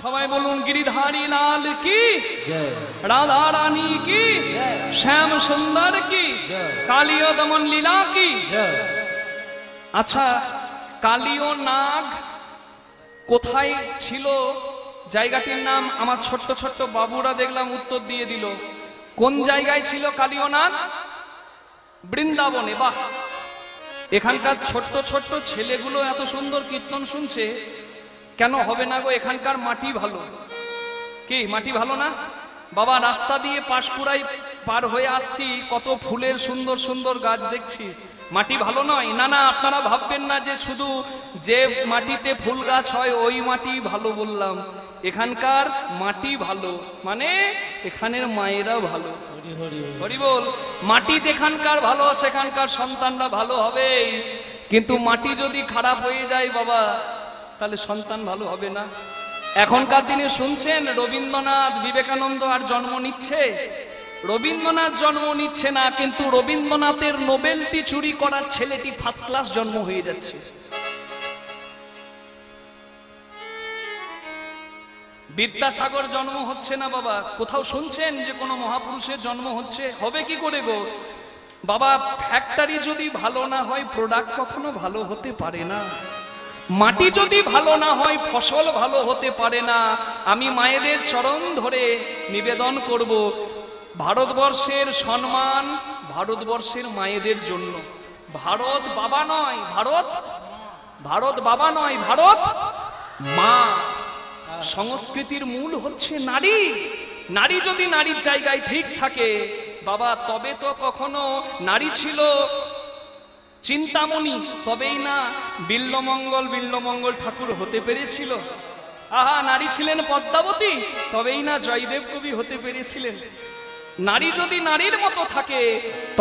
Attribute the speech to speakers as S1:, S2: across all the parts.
S1: সবাই বলুন গিরিধারী লাল কি, রাধা রানী কি, শ্যাম সুন্দর কি, কালীয় দমন লীলা কি। আচ্ছা, কালীয় নাগ কোথায় ছিল জায়গাটির নাম আমার ছোট্ট ছোট্ট বাবুরা দেখলাম উত্তর দিয়ে দিল। কোন জায়গায় ছিল কালীয় নাগ? বৃন্দাবনে। বাহ, এখানকার ছোট্ট ছোট্ট ছেলেগুলো এত সুন্দর কীর্তন শুনছে, কেন হবে না গো? এখানকার মাটি ভালো। কি মাটি ভালো না? বাবা, রাস্তা দিয়ে পাঁশকুড়ায় পার হয়ে আসছি, কত ফুলের সুন্দর সুন্দর গাছ দেখছি, মাটি ভালো নয়? না না, আপনারা ভাববেন না যে শুধু যে মাটিতে ফুল গাছ হয় ওই মাটি ভালো বললাম। এখানকার মাটি ভালো মানে এখানের মায়েরা ভালো। হরি বল। মাটি যেখানকার ভালো সেখানকার সন্তানরা ভালো হবে, কিন্তু মাটি যদি খারাপ হয়ে যায় বাবা, তাহলে সন্তান ভালো হবে না। এখনকার দিনে শুনছেন রবীন্দ্রনাথ বিবেকানন্দ আর জন্ম নিচ্ছে? রবীন্দ্রনাথ জন্ম নিচ্ছে না, কিন্তু রবীন্দ্রনাথের নোবেলটি চুরি করার ছেলেটি ফার্স্ট ক্লাস জন্ম হয়ে যাচ্ছে। বিদ্যাসাগর জন্ম হচ্ছে না বাবা। কোথাও শুনছেন যে কোনো মহাপুরুষের জন্ম হচ্ছে? হবে কি করে গো বাবা? ফ্যাক্টরি যদি ভালো না হয় প্রোডাক্ট কখনো ভালো হতে পারে না। মাটি যদি ভালো না হয় ফসল ভালো হতে পারে না। আমি মায়েদের চরণ ধরে নিবেদন করব, ভারতবর্ষের সম্মান ভারতবর্ষের মায়েদের জন্য। ভারত বাবা নয়, ভারত বাবা নয়, ভারত মা। সংস্কৃতির মূল হচ্ছে নারী। নারী যদি নারীর জায়গায় ঠিক থাকে বাবা, তবে তো কখনো নারী ছিল চিন্তামণি, তবেই না বিল্লমঙ্গল ঠাকুর হতে পেরেছিল। আহা, নারী ছিলেন পদ্মাবতী, তবেই না জয়দেব কবি হতে পেরেছিলেন। নারী যদি নারীর মতো থাকে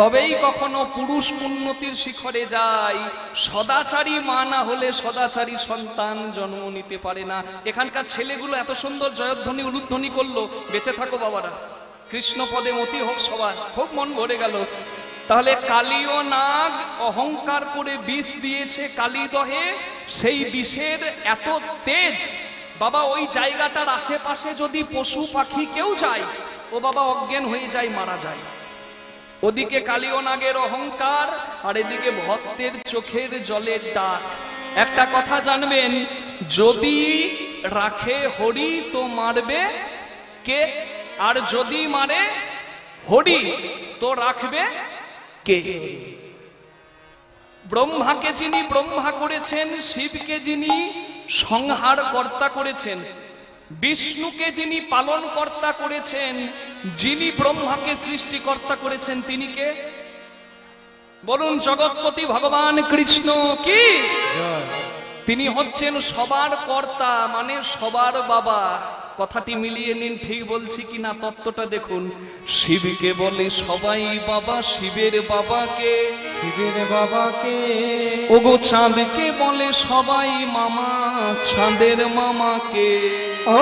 S1: তবেই কখনো পুরুষ উন্নতির শিখরে যায়। সদাচারী মা না হলে সদাচারী সন্তান জন্ম নিতে পারে না। এখানকার ছেলেগুলো এত সুন্দর জয়ধ্বনি উলুধ্বনি করলো, বেঁচে থাকো বাবারা, কৃষ্ণ পদে মতি হোক সবার। খুব মন ভরে গেল। তাহলে কালীয় নাগ অহংকার করে বিষ দিয়েছে কালীদহে, সেই বিষের এত তেজ বাবা, ওই জায়গাটার আশেপাশে যদি পশু পাখি কেউ যায় ও বাবা অজ্ঞান হয়ে যায়, মারা যায়। ওদিকে কালীয় নাগের অহংকার আর এদিকে ভক্তের চোখের জলের ডাক। একটা কথা জানবেন, যদি রাখে হরি তো মারবে কে? আর যদি মারে হরি তো রাখবে কে? ব্রহ্মাকে যিনি ব্রহ্মা করেছেন, শিবকে যিনি সংহার কর্তা করেছেন, বিষ্ণুকে যিনি পালন কর্তা করেছেন, যিনি ব্রহ্মাকে সৃষ্টিকর্তা করেছেন, তিনি কে? বলুন, জগৎপতি ভগবান কৃষ্ণ কি? তিনি হচ্ছেন সবার কর্তা, মানে সবার বাবা। কথাটি মিলিয়ে নিন, ঠিক বলছি কিনা তত্ত্বটা দেখুন। শিবকে বলে সবাই বাবা, শিবের বাবাকে, শিবের বাবাকে। ওগো চাঁদকে বলে সবাই মামা, চাঁদের মামাকে।
S2: ও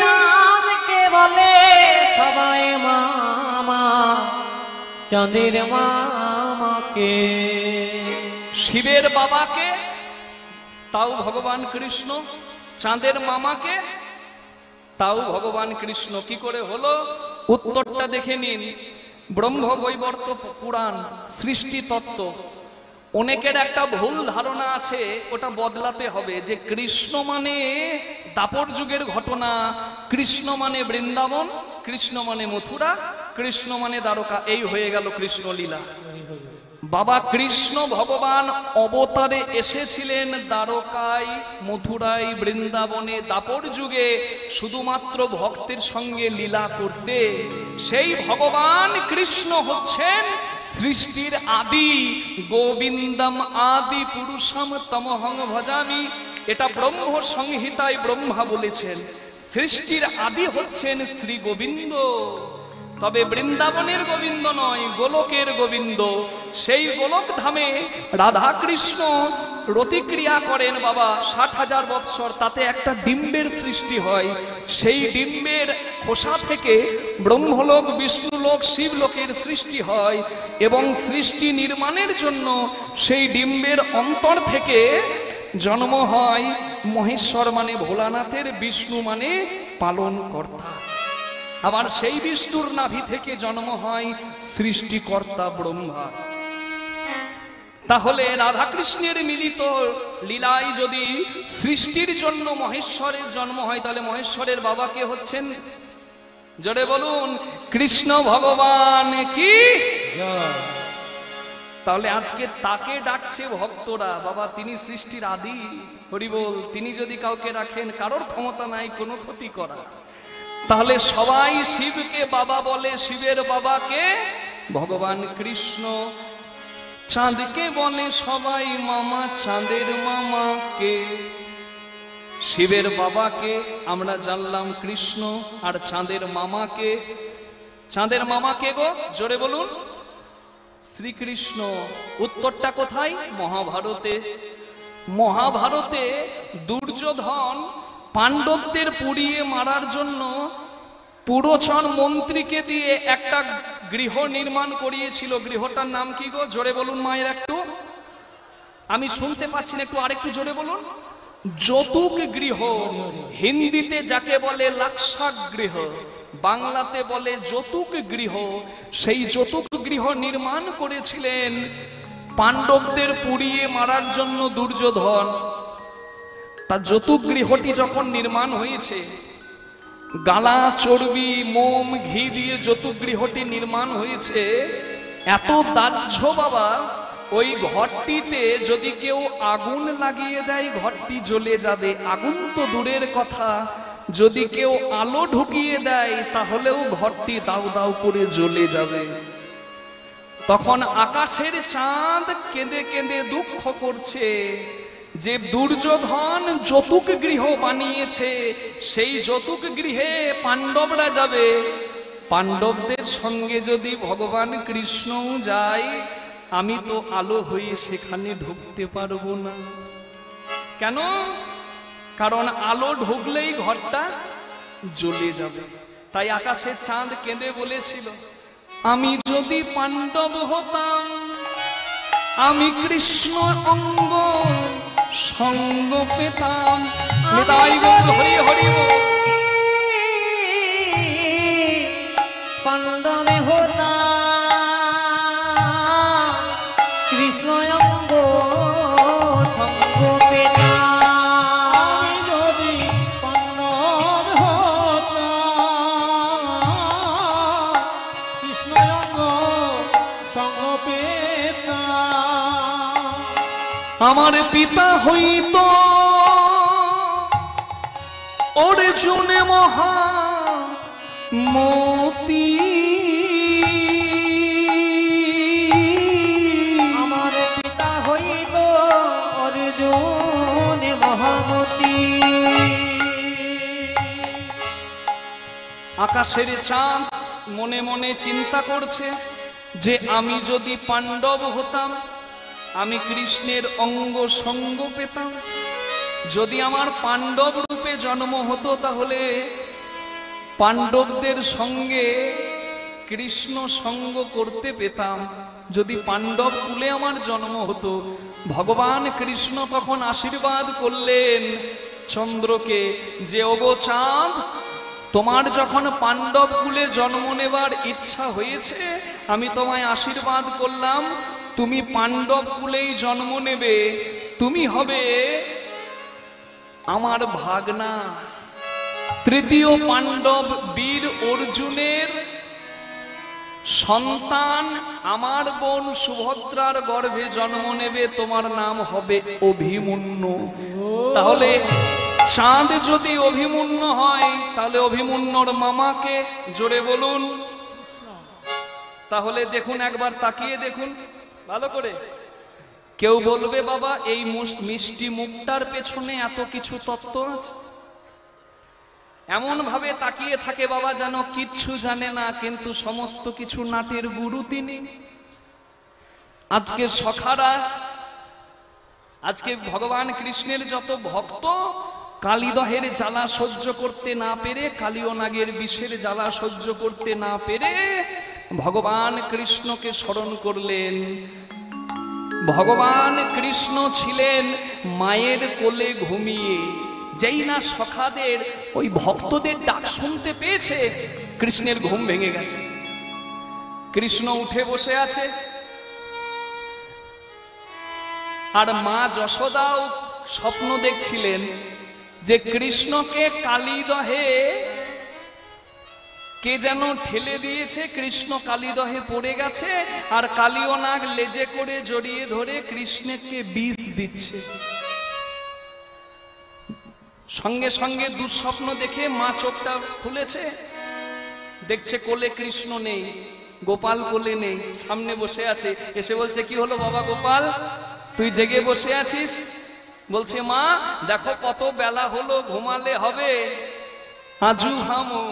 S2: চাঁদকে বলে সবাই মামা, চাঁদের মামাকে।
S1: শিবের বাবাকে তাও ভগবান কৃষ্ণ, চাঁদের মামাকে তাও ভগবান কৃষ্ণ। কি করে হলো? উত্তরটা দেখে নিন। ব্রহ্মবৈবর্ত পুরাণ সৃষ্টি তত্ত্ব। অনেকের একটা ভুল ধারণা আছে, ওটা বদলাতে হবে, যে কৃষ্ণ মানে দাপর যুগের ঘটনা, কৃষ্ণ মানে বৃন্দাবন, কৃষ্ণ মানে মথুরা, কৃষ্ণ মানে দ্বারকা, এই হয়ে গেল কৃষ্ণ লীলা। বাবা, কৃষ্ণ ভগবান অবতারে এসেছিলেন দ্বারকায়, মথুরায়, বৃন্দাবনে, দাপর যুগে শুধুমাত্র ভক্তের সঙ্গে লীলা করতে। সেই ভগবান কৃষ্ণ হচ্ছেন সৃষ্টির আদি। গোবিন্দম আদি পুরুষম তমহং ভজামি, এটা ব্রহ্ম সংহিতায় ব্রহ্মা বলেছেন। সৃষ্টির আদি হচ্ছেন শ্রী গোবিন্দ। তবে বৃন্দাবনের গোবিন্দ নয়, গোলকের গোবিন্দ। সেই গোলক ধামে রাধা কৃষ্ণ রতিক্রিয়া করেন বাবা 60,000 বৎসর। তাতে একটা ডিম্বের সৃষ্টি হয়। সেই ডিম্বের খোসা থেকে ব্রহ্মলোক, বিষ্ণুলোক, শিবলোকের সৃষ্টি হয়। এবং সৃষ্টি নির্মাণের জন্য সেই ডিম্বের অন্তর থেকে জন্ম হয় মহেশ্বর মানে ভোলানাথের, বিষ্ণু মানে পালন কর্তা। আবার সেই বিষ্ণুর নাভি থেকে জন্ম হয় সৃষ্টিকর্তা ব্রহ্মা। তাহলে রাধা কৃষ্ণের মিলিত লীলায় যদি সৃষ্টির জন্য মহেশ্বরের জন্ম হয়, তাহলে মহেশ্বরের বাবা কে হচ্ছেন? জোরে বলুন, কৃষ্ণ ভগবান কি। তাহলে আজকে তাকে ডাকছে ভক্তরা, বাবা তিনি সৃষ্টির আদি। হরি বল। তিনি যদি কাউকে রাখেন, কারোর ক্ষমতা নাই কোনো ক্ষতি করা। তাহলে সবাই শিবকে বাবা বলে, শিবের বাবাকে ভগবান কৃষ্ণ। চাঁদকে বলে সবাই মামা, চাঁদের মামাকে। শিবের বাবাকে আমরা জানলাম কৃষ্ণ, আর চাঁদের মামাকে, চাঁদের মামাকে গো জোরে বলুন, শ্রীকৃষ্ণ। উত্তরটা কোথায়? মহাভারতে। মহাভারতে দুর্যোধন পাণ্ডবদের পুড়িয়ে মারার জন্য পুরোচন মন্ত্রীকে দিয়ে একটা গৃহ নির্মাণ করিয়েছিল। গৃহটার নাম কি গো জোরে বলুন মায়ের, একটু আমি শুনতে পাচ্ছি না, একটু আরেকটু জোরে বলুন। যৌতুক গৃহ। হিন্দিতে যাকে বলে লাক্ষাগৃহ, বাংলাতে বলে যৌতুক গৃহ। সেই যৌতুক গৃহ নির্মাণ করেছিলেন পাণ্ডবদের পুড়িয়ে মারার জন্য দুর্যোধন। তার যৌতুক গৃহটি যখন নির্মাণ হয়েছে, গালা চর্বি মোম ঘি দিয়ে যৌতুক গৃহটি নির্মাণ হয়েছে, এত দাহ্য বাবা, ওই ঘরটিতে যদি কেউ আগুন লাগিয়ে দেয় ঘরটি জ্বলে যাবে। আগুন তো দূরের কথা, যদি কেউ আলো ঢুকিয়ে দেয় তাহলেও ঘরটি দাউ দাউ করে জ্বলে যাবে। তখন আকাশের চাঁদ কেঁদে কেঁদে দুঃখ করছে যে দুর্যোধন যৌতুক গৃহ বানিয়েছে, সেই যৌতুক গৃহে পাণ্ডবরা যাবে। পাণ্ডবদের সঙ্গে যদি ভগবান কৃষ্ণ যায়, আমি তো আলো হয়ে সেখানে ঢুকতে পারবো না। কেন? কারণ আলো ঢুকলেই ঘরটা জ্বলে যাবে। তাই আকাশের চাঁদ কেঁদে বলেছিল, আমি যদি পাণ্ডব হতাম, আমি কৃষ্ণ অঙ্গ সঙ্গ পেতাম। নিতাই গৌর হরি হরি বল।
S2: পাণ্ডবে হতাম, কৃষ্ণ অঙ্গ সঙ্গ পেতাম। যদি পাণ্ডব হতাম, কৃষ্ণ অঙ্গ সঙ্গ পেতাম।
S1: আমার পিতা হইত অর্জুনে মহামতি।
S2: আমার পিতা হইত অর্জুনে মহামতি।
S1: আকাশের চাঁদ মনে মনে চিন্তা করছে যে আমি যদি পাণ্ডব হতাম, আমি কৃষ্ণের অঙ্গ সঙ্গ পেতাম। যদি আমার পাণ্ডব রূপে জন্ম হতো, তাহলে পাণ্ডবদের সঙ্গে কৃষ্ণ সঙ্গ করতে পেতাম। যদি পাণ্ডব কুলে আমার জন্ম হতো। ভগবান কৃষ্ণ তখন আশীর্বাদ করলেন চন্দ্রকে যে, ওগো চাঁদ, তোমার যখন পাণ্ডব কুলে জন্ম নেবার ইচ্ছা হয়েছে, আমি তোমায় আশীর্বাদ করলাম, তুমি পাণ্ডব কুলেই জন্ম নেবে। তুমি হবে আমার ভাগনা। তৃতীয় পাণ্ডব বীর অর্জুনের সন্তান আমার বোন সুভদ্রার গর্ভে জন্ম নেবে, তোমার নাম হবে অভিমন্যু। তাহলে চাঁদ যদি অভিমন্যু হয়, তাহলে অভিমন্যুর মামাকে জোরে বলুন। তাহলে দেখুন, একবার তাকিয়ে দেখুন ভালো করে। কেউ বলবে বাবা এই মিষ্টি মুখটার পেছনে এত কিছু তত্ত্ব আছে। এমন ভাবে তাকিয়ে থাকে বাবা যেন কিচ্ছু জানে না, কিন্তু সমস্ত কিছু নাটের গুরু তিনি। আজকে সখারা, আজকে ভগবান কৃষ্ণের যত ভক্ত কালীদহের জ্বালা সহ্য করতে না পেরে, কালীয় নাগের বিষের জ্বালা সহ্য করতে না পেরে ভগবান কৃষ্ণকে স্মরণ করলেন। ভগবান কৃষ্ণ ছিলেন মায়ের কোলে ঘুমিয়ে, যেই না সখাদের ওই ভক্তদের ডাক শুনতে পেয়েছে, কৃষ্ণের ঘুম ভেঙে গেছে। কৃষ্ণ উঠে বসে আছে, আর মা যশোদাও স্বপ্ন দেখছিলেন যে কৃষ্ণকে কালীদহে কে যেন ঠেলে দিয়েছে, কৃষ্ণ কালীদহে পড়ে গেছে, আর কালীয় নাগ লেজে করে জড়িয়ে ধরে কৃষ্ণকে বিষ দিচ্ছে। সঙ্গে সঙ্গে দুঃস্বপ্ন দেখে মা চোখটা খুলেছে, দেখছে কোলে কৃষ্ণ নেই, গোপাল কোলে নেই, সামনে বসে আছে। এসে বলছে, কি হলো বাবা গোপাল, তুই জেগে বসে আছিস? বলছে, মা দেখো কত বেলা হলো, ঘুমালে হবে, আজু হামো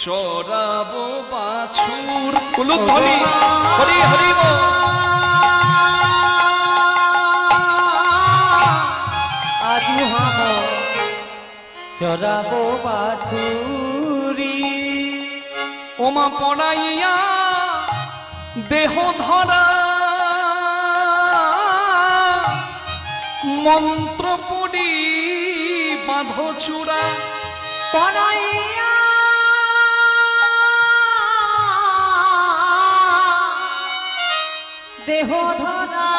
S1: চড়াবো বাছুর। কুলুক হরি হরি হরি বল।
S2: আজু হাম চরাবো বাছুরি।
S1: ওমা পড়াইয়া দেহ ধরা মন্ত্র পড়ি বাঁধো চূড়া।
S2: পড়াইয়া দেহ ধরা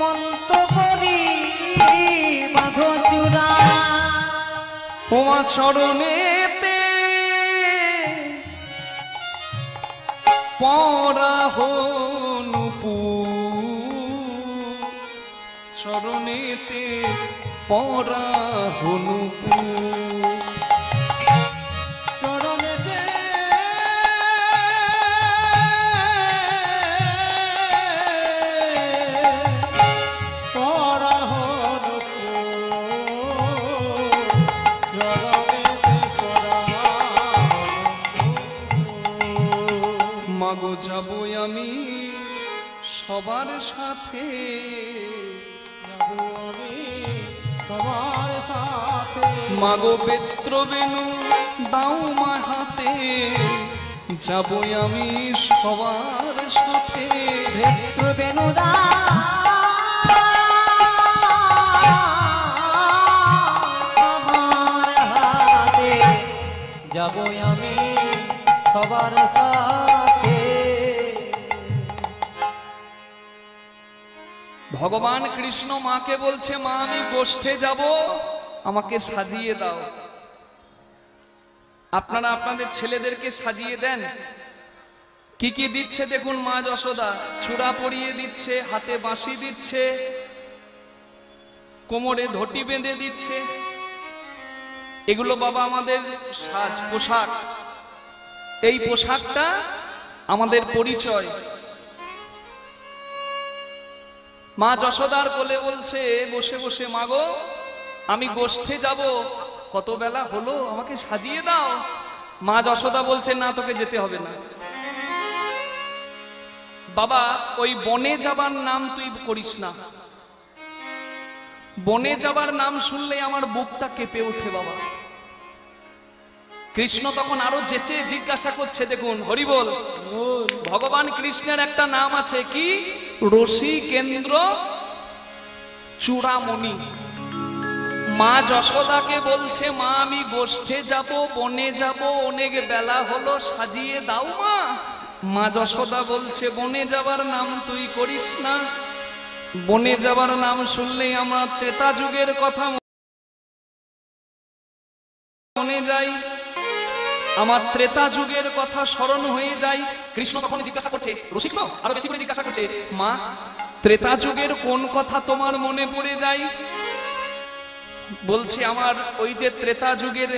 S2: মন্ত্র করি বাঁধো চূড়া।
S1: ওমা চরণেতে পরা হনুপুর, চরণেতে পরা হনুপুর।
S2: চরণেতে পরা হনুপুর, চরণেতে পরা হনুপুর।
S1: মাগো যাবো আমি সবার সাথে,
S2: যাবো আমি সবার সাথে।
S1: মাগো বেত্র বেনু দাও মা হাতে, যাবো আমি সবার সাথে।
S2: ভেত্র বেনুদা আমার হাতে, যাবো আমি সবার সাথে।
S1: ভগবান কৃষ্ণ মাকে বলছে, মা আমি গোষ্ঠে যাব, আমাকে সাজিয়ে দাও। আপনারা আপনাদের ছেলেদেরকে সাজিয়ে দেন, কি কি দিচ্ছে দেখুন। মা যশোদা চূড়া পরিয়ে দিচ্ছে, হাতে বাঁশি দিচ্ছে, কোমরে ধটি বেঁধে দিচ্ছে। এগুলো বাবা আমাদের সাজ পোশাক, এই পোশাকটা আমাদের পরিচয়। মা যশোদার কোলে বলছে বসে বসে, মাগো আমি গোষ্ঠে যাব, কত বেলা হলো, আমাকে সাজিয়ে দাও। মা যশোদা বলছে, না তোকে যেতে হবে না বাবা, ওই বনে যাবার নাম তুই করিস না। বনে যাবার নাম শুনলে আমার বুকটা কেঁপে ওঠে বাবা। কৃষ্ণ তখন আরো যেচে জিজ্ঞাসা করছে, দেখুন হরি বল। ভগবান কৃষ্ণের একটা নাম আছে, কি? রসিকেন্দ্র চূড়ামণি। মা যশোদাকে বলছে, মা আমি গোষ্ঠে যাব, বনে যাব, অনেক বেলা হলো, সাজিয়ে দাও মা। মা যশোদা বলছে, বনে যাবার নাম তুই করিস না। বনে যাবার নাম শুনলেই আমার ত্রেতা যুগের কথা মনে যায়, আমার ত্রেতা যুগের কথা স্মরণ হয়ে যায়। কৃষ্ণ তখন জিজ্ঞাসা করছে, রসিক তো আরো বেশি করে জিজ্ঞাসা করছে, মা ত্রেতা যুগের কোন কথা তোমার মনে পড়ে যায়? বলছে, আমার ওই যে ত্রেতা যুগের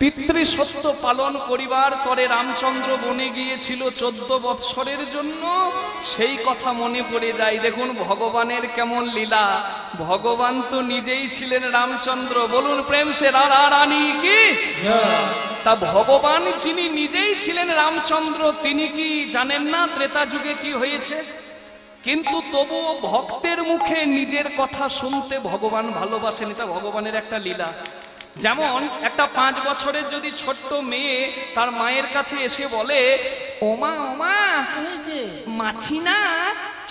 S1: পিতৃসত্য পালন করিবার তরে রামচন্দ্র বনে গিয়েছিল 14 বৎসরের জন্য, সেই কথা মনে পড়ে যায়। দেখুন ভগবানের কেমন লীলা, ভগবান তো নিজেই ছিলেন রামচন্দ্র। বলুন প্রেম সে রাধা রানী কি। তা ভগবান যিনি নিজেই ছিলেন রামচন্দ্র, তিনি কি জানেন না ত্রেতা যুগে কি হয়েছে? কিন্তু তবুও ভক্তের মুখে নিজের কথা শুনতে ভগবান ভালোবাসেন, এটা ভগবানের একটা লীলা। যেমন একটা 5 বছরের যদি ছোট্ট মেয়ে তার মায়ের কাছে এসে বলে, ওমা ওমা মাছি না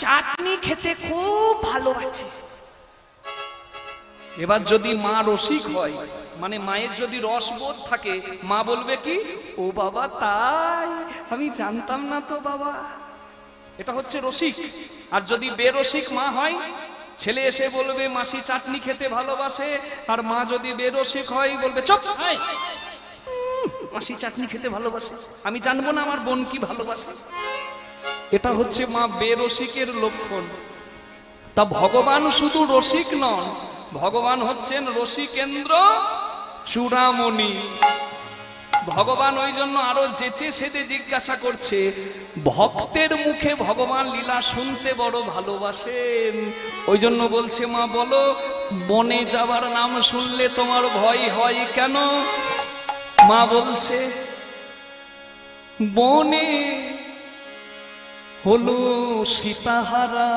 S1: চাটনি খেতে খুব ভালোবাসে। এবার যদি মা রসিক হয়, মানে মায়ের যদি রসবোধ থাকে, মা বলবে কি, ও বাবা তাই, আমি জানতাম না তো বাবা। এটা হচ্ছে রসিক। আর যদি বেরসিক মা হয়, ছেলে এসে বলবে মাসি চাটনি খেতে ভালোবাসে, আর মা যদি বেরসিক হয় বলবে চুপ, মাসি চাটনি খেতে ভালোবাসে, আমি জানবো না আমার বোন কি ভালোবাসে। এটা হচ্ছে মা বেরসিকের লক্ষণ। তা ভগবান শুধু রসিক নন, ভগবান হচ্ছেন রসিকেন্দ্র চূড়ামণি। ভগবান ওই জন্য আরো যেচে সেচে জিজ্ঞাসা করছে, ভক্তের মুখে ভগবান লীলা শুনতে বড় ভালোবাসেন। ওই জন্য বলছে, মা বলো বনে যাবার নাম শুনলে তোমার ভয় হয় কেন? মা বলছে, বনে হলো সীতাহারা,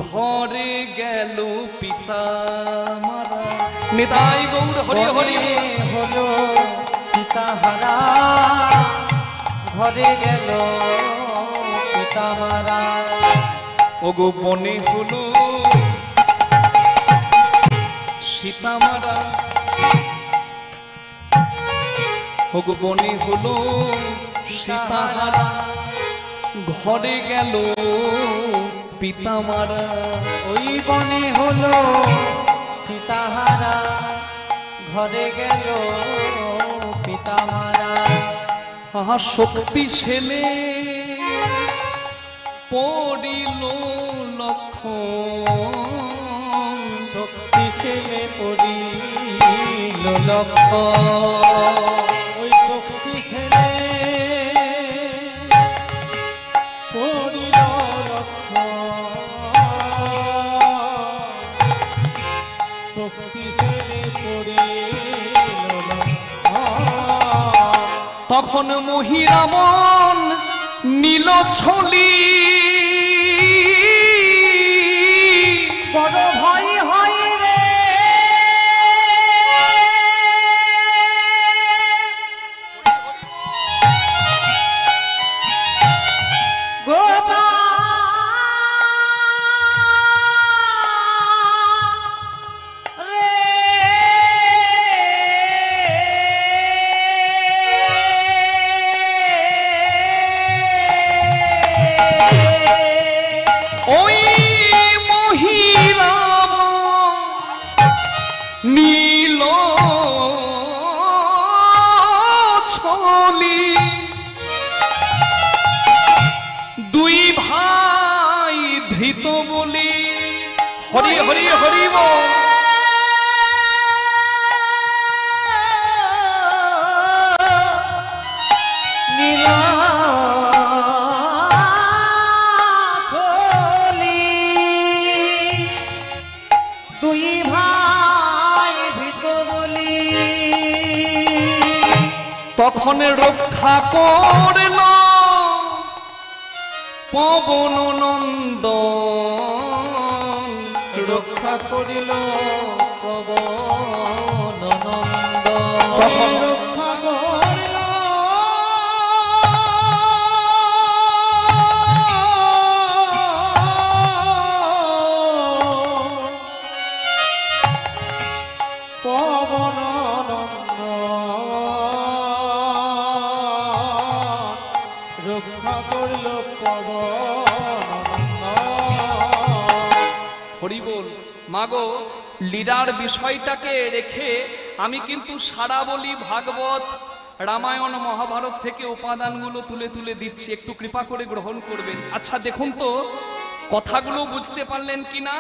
S1: ঘরে গেল পিতা মারা। নিতাই গৌর হরি হরি।
S2: হলো সীতাহারা, ঘরে গেল পিতা মারা।
S1: ওগো বনে হলো সীতা মারা, ওগো বনে হলো সীতাহারা, ঘরে গেল পিতা মারা।
S2: ওই বনে হলো সীতাহারা, ঘরে গেল পিতা মারা।
S1: আহা শক্তি ছেলে পড়িল লক্ষণ,
S2: শক্তি ছেলে পড়িল লক্ষণ। ওই শক্তি ছেলে পড়িল লক্ষণ, শক্তি ছেলে পড়িল লক্ষণ।
S1: তখন মহিরামন নীল ছলি,
S2: বড় ভয় হয় রে গোপা,
S1: ওই মহিরাম নীল ছলি, দুই ভাই ধৃত বলি। হরি হরি হরি বল।
S2: দুই ভাই ভীত বলি,
S1: তখন রক্ষা করল পবন নন্দন,
S2: রক্ষা করিল পবন নন্দন।
S1: তখন
S2: রক্ষা করিল পবন নন্দন, রক্ষা করিল পবন নন্দন।
S1: হরি বল। মাগো লীলার বিষয়টাকে রেখে আমি কিন্তু সারা বলি ভাগবত রামায়ণ মহাভারত থেকে উপাদানগুলো তুলে তুলে দিচ্ছি, একটু কৃপা করে গ্রহণ করবেন। আচ্ছা দেখুন তো কথাগুলো বুঝতে পারলেন কিনা?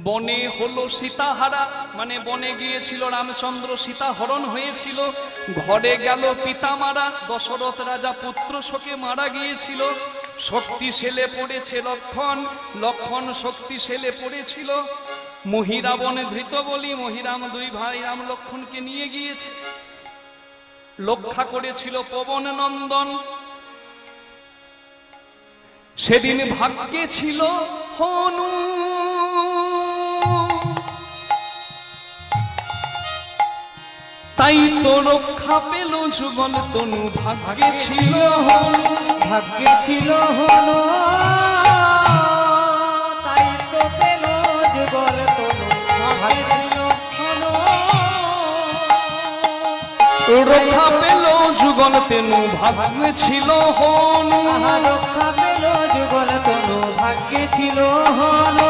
S1: বনে হলো সীতাহারা, মানে বনে গিয়েছিল রামচন্দ্র, সীতা হরণ হয়েছিল। ঘরে গেল পিতা মারা, দশরথ রাজা পুত্র শোকে মারা গিয়েছিল। শক্তি ছেলে পড়েছে লক্ষণ, লক্ষণ শক্তি ছেলে পড়েছিল। মহিরাবনে ধৃত বলি, মহিরাম দুই ভাই রাম লক্ষণকে নিয়ে গিয়েছে। রক্ষা করেছিল পবন নন্দন। সেদিন ভাগ্যে ছিল হনু, তাই তো রক্ষা পেল যুগল তনু ভাগ্যে ছিল হনু,
S3: ভাগ্যে ছিল হলো, তাই তো পেল যুগল তনু ভাগ্যে ছিল হলো।
S1: রক্ষা পেল যুগল তেনু ভাগ্যে ছিল হনু,
S3: আহা রক্ষা পেল যুগল তনু ভাগ্যে ছিল হলো,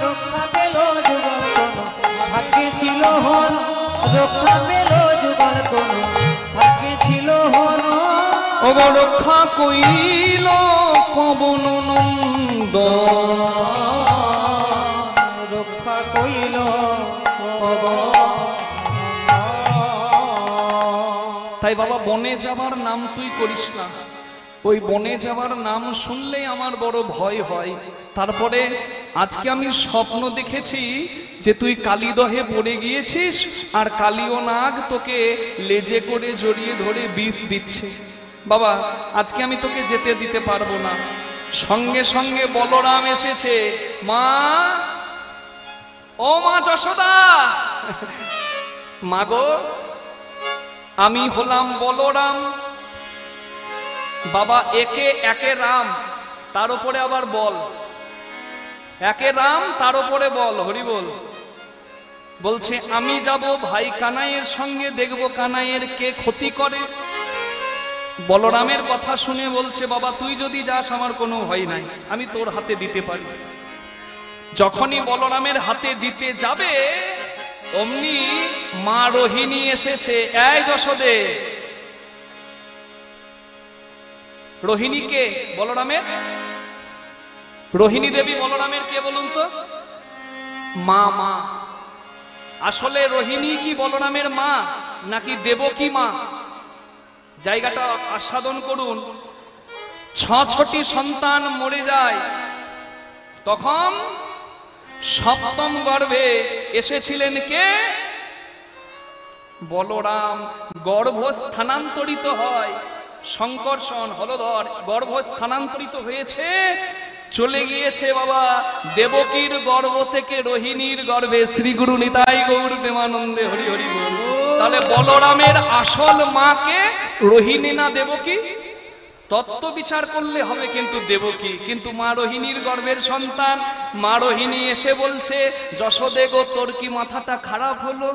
S3: রক্ষা পেল যুগল তনু ভাগ্যে ছিল হলো, রক্ষা পেল যুগল তনু ভাগ্যে ছিল হলো।
S1: ওগো রক্ষা কইল পবন নন্দ,
S3: রক্ষা কইল
S1: তাই বাবা বনে যাবার নাম তুই করিস না, ওই বনে যাবার নাম শুনলেই আমার বড় ভয় হয়। তারপরে আজকে আমি স্বপ্ন দেখেছি যে তুই কালীদহে পড়ে গিয়েছিস আর কালীয় নাগ তোকে লেজে করে জড়িয়ে ধরে বিষ দিচ্ছে। বাবা আজকে আমি তোকে যেতে দিতে পারবো না। সঙ্গে সঙ্গে বলরাম এসেছে। মা, ও মা যশোদা, মাগো আমি হলাম বলরাম। বাবা একে একে রাম, তার উপরে আবার বল, একে রাম তার উপরে বল, হরি বল। বলছে আমি যাব ভাই কানাইয়ের সঙ্গে, দেখব কানাইয়ের কে ক্ষতি করে। বলরামের কথা শুনে বলছে বাবা তুই যদি যাস আমার কোনো ভয় নাই, আমি তোর হাতে দিতে পারি। যখনই বলরামের হাতে দিতে যাবে অমনি মা রোহিণী এসেছে। এই যশোদে, রোহিণী কে? বলরামের রোহিণী দেবী বলরামের কে বলুন তো? মা। মা আসলে রোহিণী কি বলরামের মা নাকি দেবকী মা? জায়গাটা আস্বাদন করুন। 6টি সন্তান মরে যায়, তখন সপ্তম গর্ভে এসেছিলেন কে? বলরাম। গর্ভ স্থানান্তরিত হয়, সংকর্ষণ হলধর গর্ভ স্থানান্তরিত হয়েছে, চলে গিয়েছে বাবা দেবকীর গর্ভ থেকে রোহিণীর গর্ভে। শ্রী গুরু নিতাই গৌর প্রেমানন্দে হরি হরি বল। তাহলে বলরামের আসল মাকে রোহিণী না দেবকী? তত্ত্ব বিচার করলে হবে কিন্তু দেবকী, কিন্তু মা রোহিণীর গর্ভের সন্তান। মা রোহিণী এসে বলছে যশোদে গো তোর কি মাথাটা খারাপ হলো?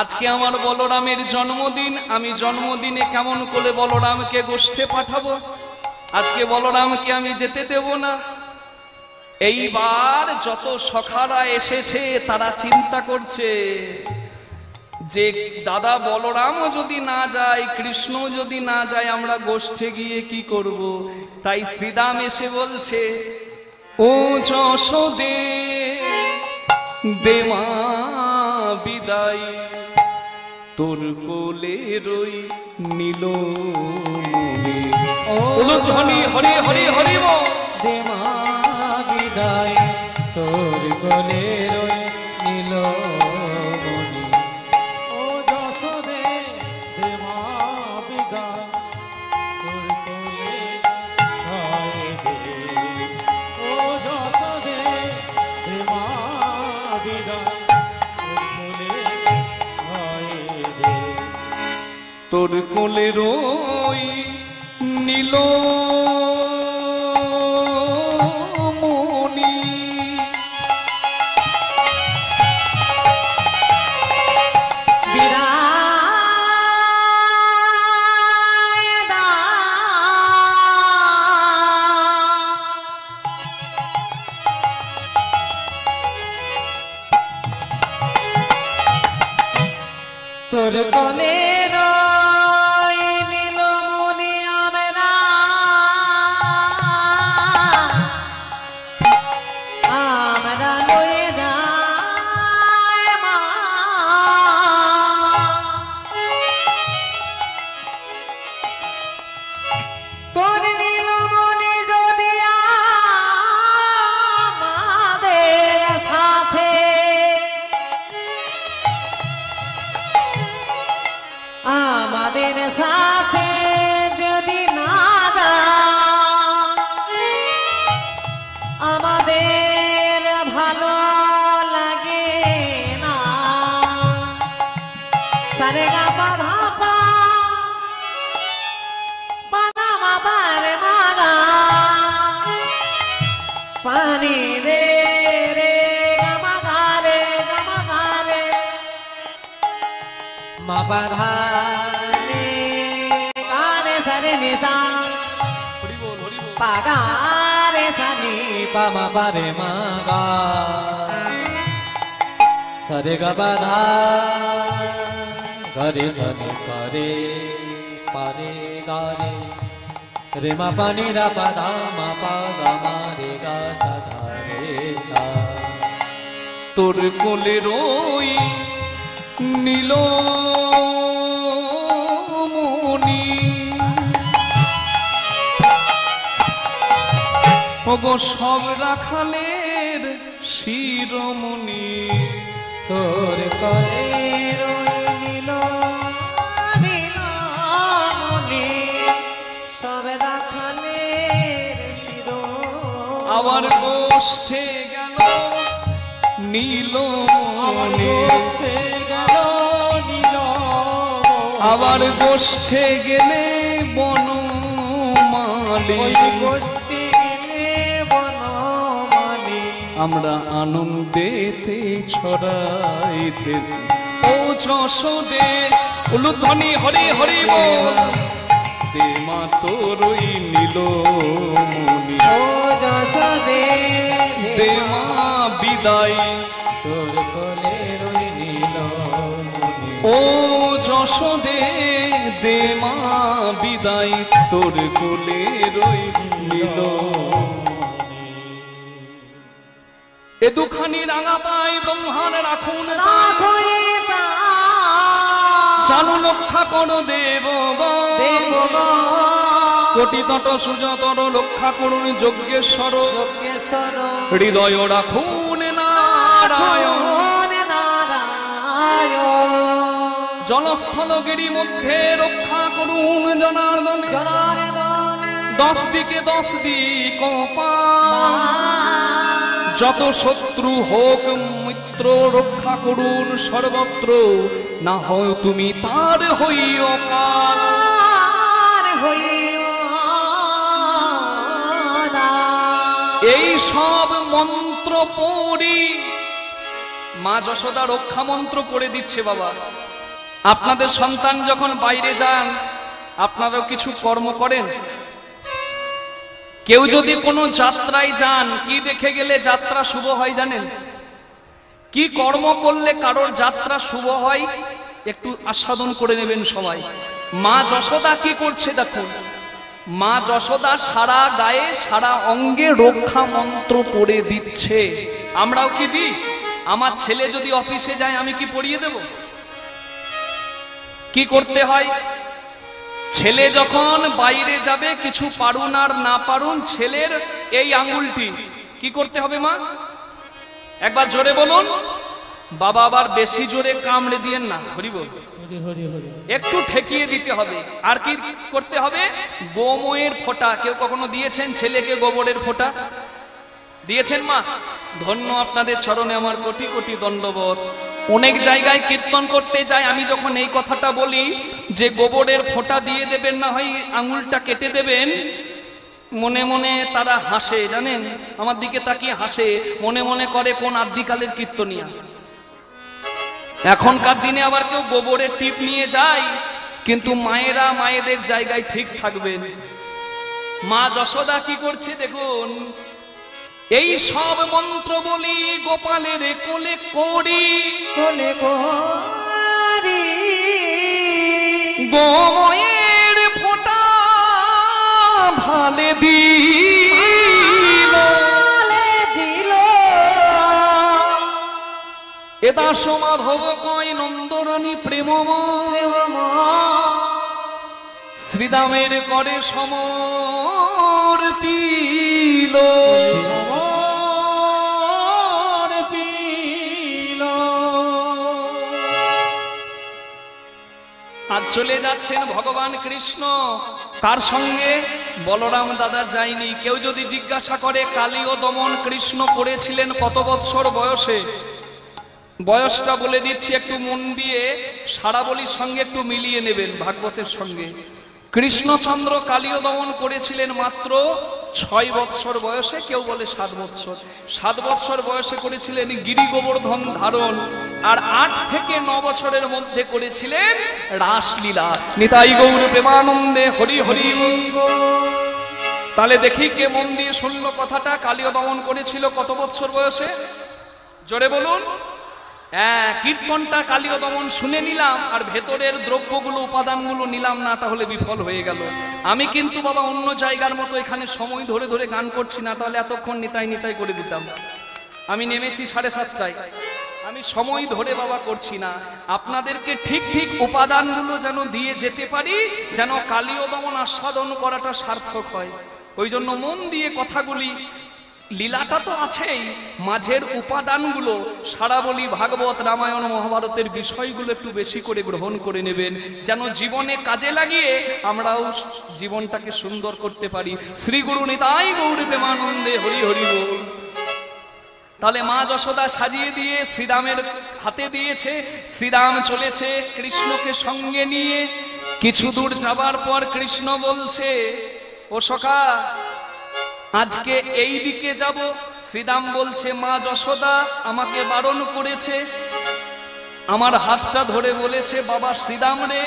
S1: আজকে আমার বলরামের জন্মদিন, আমি জন্মদিনে কেমন করে বলরামকে গোষ্ঠে পাঠাবো? আজকে বলরামকে আমি যেতে দেব না। এইবার যত সখারা এসেছে তারা চিন্তা করছে যে দাদা বলরামও যদি না যায়, কৃষ্ণ যদি না যায়, আমরা গোষ্ঠে গিয়ে কি করব? তাই শ্রীদাম এসে বলছে ও যশোদে দে মা বিদায়, তোর কোলে রই নীল উলুধ্বনি হরি হরি হরি বল।
S3: দে মা বিদায়, তোর কোলে রই নীলমণি।
S2: ও যশোদে দে মা বিদায়, তোর কোলে হয় দে। ও যশোদে দে মা বিদায়, তোর কোলে হয় দে।
S1: তোর কোলে রই নীলমণি।
S3: বিদায় দা তোর কোলে রই নীলমণি আমরা, আমরা লয়ে যাই মা। তোর নীলমণি যদি আমাদের সাথে পা ধা রে গা রে সা রে নি সা
S1: হরি বল হরি বল।
S3: পা গা রে সা নি পা মা পা রে মা গা সা রে গা পা ধা গা রে সা নি পা রে গা রে রে মা পা নি রা পা ধা মা পা গা মা রে গা সা ধা রে সা
S1: তোর কোলে রই নীল মনি ওগো সব রাখালের শিরোমণি
S3: তোর কলে রইল নীলমণি সব রাখালের শিরো
S1: আবার গোষ্ঠে গেল নীলমণি আবার গোষ্ঠে গেলে বনমালী
S3: গোষ্ঠী গেলে বনমালী
S1: আমরা আনন্দেতে ছড়াই দেব ও যশোদে উলুধ্বনি হরি হরি বল দে মা তোর ওই নীলমণি
S3: ও যশোদে
S1: দে মা বিদায়
S3: তোর কোলে রইল
S1: ও যশোদে দে মা বিদায় তোর কোলে রইল এ দুখানি রাঙা পাই ব্রহ্মাণ রাখুন চালু রক্ষা করো দেব কোটি তট সুজতর রক্ষা করুন যজ্ঞেশ্বর হৃদয় রাখুন নারায়ণ জলস্থলগিরি মধ্যে রক্ষা করুন জনার্দন 10 দিকে 10 দিক যত শত্রু হোক মিত্র রক্ষা করুন সর্বত্র না হয় তুমি তার হইও কাল এই সব মন্ত্র পড়ি মা যশোদা রক্ষা মন্ত্র পড়ে দিচ্ছে বাবা আপনাদের সন্তান যখন বাইরে যান আপনারাও কিছু কর্ম করেন কেউ যদি কোনো যাত্রায় যান কি দেখে গেলে যাত্রা শুভ হয় জানেন কি কর্ম করলে কারোর যাত্রা শুভ হয় একটু আস্বাদন করে নেবেন সবাই মা যশোদা কি করছে দেখুন মা যশোদা সারা গায়ে সারা অঙ্গে রক্ষা মন্ত্র পড়ে দিচ্ছে আমরাও কি দিই আমার ছেলে যদি অফিসে যায় আমি কি পড়িয়ে দেব কি করতে হয় ছেলে যখন বাইরে যাবে কিছু পারুন আর না পারুন ছেলের এই আঙ্গুলটি কি করতে হবে মা একবার জোরে বলুন বাবা আবার বেশি জোরে কামড়ে দিয়েন না হরি বল একটু ঠেকিয়ে দিতে হবে আর কি করতে হবে গোময়ের ফোঁটা কেউ কখনো দিয়েছেন ছেলেকে গোবরের ফোঁটা দিয়েছেন মা ধন্য আপনাদের চরণে আমার কোটি কোটি দণ্ডবোধ অনেক জায়গায় কীর্তন করতে যায় আমি যখন এই কথাটা বলি যে গোবরের ফোঁটা দিয়ে দেবেন না হয় আঙুলটা কেটে দেবেন মনে মনে তারা হাসে জানেন আমার দিকে তাকিয়ে হাসে মনে মনে করে কোন আদিকালের কীর্তনিয়া এখনকার দিনে আবার কেউ গোবরের টিপ নিয়ে যায় কিন্তু মায়েরা মায়েদের জায়গায় ঠিক থাকবেন মা যশোদা কি করছে দেখুন এই সব মন্ত্র বলি গোপালের কোলে করি গোময়ের ফোঁটা ভালে দিল এটা সমাধব কয় নন্দরানী প্রেমময় শ্রীরামের করে সমর্পিল আজ চলে যাচ্ছেন ভগবান কৃষ্ণ কার সঙ্গে বলরাম দাদা যায়নি কেউ যদি জিজ্ঞাসা করে কালীয় দমন কৃষ্ণ করেছিলেন কত বৎসর বয়সে বয়সটা বলে দিচ্ছি একটু মন দিয়ে সারাবলির সঙ্গে একটু মিলিয়ে নেবেন ভাগবতের সঙ্গে কৃষ্ণচন্দ্র কালীয় দমন করেছিলেন মাত্র 6 বৎসর বয়সে, কেউ বলে 7 বৎসর। 7 বৎসর বয়সে করেছিলেন গিরি গোবর্ধন ধারণ, আর 8 থেকে 9 বছরের মধ্যে করেছিলেন রাসলীলা। নিতাই গৌর প্রেমানন্দে হরি হরি। তাহলে দেখি কে মন দিয়ে শুনলো কথাটা। কালীয় দমন করেছিল কত বৎসর বয়সে? জোরে বলুন। কীর্তনটা কালীয় দমন শুনে নিলাম, আর ভেতরের দ্রব্যগুলো উপাদানগুলো নিলাম না, তাহলে বিফল হয়ে গেল। আমি কিন্তু বাবা অন্য জায়গার মতো এখানে সময় ধরে ধরে গান করছি না, তাহলে এতক্ষণ নিতাই নিতাই করে দিতাম। আমি নেমেছি 7:30টায়, আমি সময় ধরে বাবা করছি না। আপনাদেরকে ঠিক ঠিক উপাদানগুলো যেন দিয়ে যেতে পারি, যেন কালীয় দমন আস্বাদন করাটা সার্থক হয়। ওই জন্য মন দিয়ে কথাগুলি, লীলাটা তো আছেই, মাঝের উপাদানগুলো সারাবলি ভাগবত রামায়ণ মহাভারতের বিষয়গুলো একটু বেশি করে গ্রহণ করে নেবেন, যেন জীবনে কাজে লাগিয়ে আমরাও জীবনটাকে সুন্দর করতে পারি। শ্রী গুরু নিতাই গৌর প্রেমানন্দে হরি হরি বল। তাহলে মা যশোদা সাজিয়ে দিয়ে শ্রীরামের হাতে দিয়েছে, শ্রীরাম চলেছে কৃষ্ণকে সঙ্গে নিয়ে। কিছু দূর যাবার পর কৃষ্ণ বলছে, ও সখা আজকে এই দিকে যাব। শ্রীরাম বলছে, মা যশোদা আমাকে বারণ করেছে, আমার হাতটা ধরে বলেছে, বাবা শ্রীরাম রে,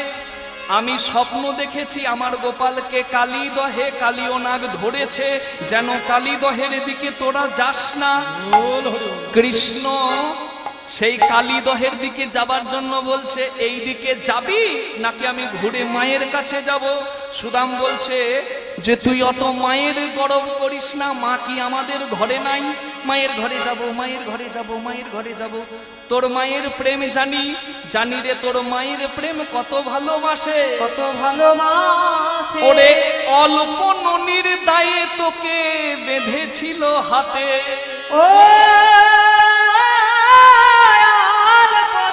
S1: আমি স্বপ্ন দেখেছি আমার গোপালকে কালীদহে কালীয় নাগ ধরেছে, যেন কালীদহের দিকে তোরা যাস না। কৃষ্ণ সেই কালীদহের দিকে যাবার জন্য বলছে, এই দিকে যাবি নাকি আমি ঘুরে মায়ের কাছে যাব? সুদাম বলছে যে তুই অত মায়ের গরব করিস না, মা কি আমাদের ঘরে নাই? মায়ের ঘরে যাব, মায়ের ঘরে যাব, মায়ের ঘরে যাব। তোর মায়ের প্রেম জানি, জানি রে তোর মায়ের প্রেম কত ভালোবাসে,
S3: কত ভালোবাসে।
S1: ওরে অল্প ননির দায়ে তোকে বেঁধেছিল হাতে।
S3: ও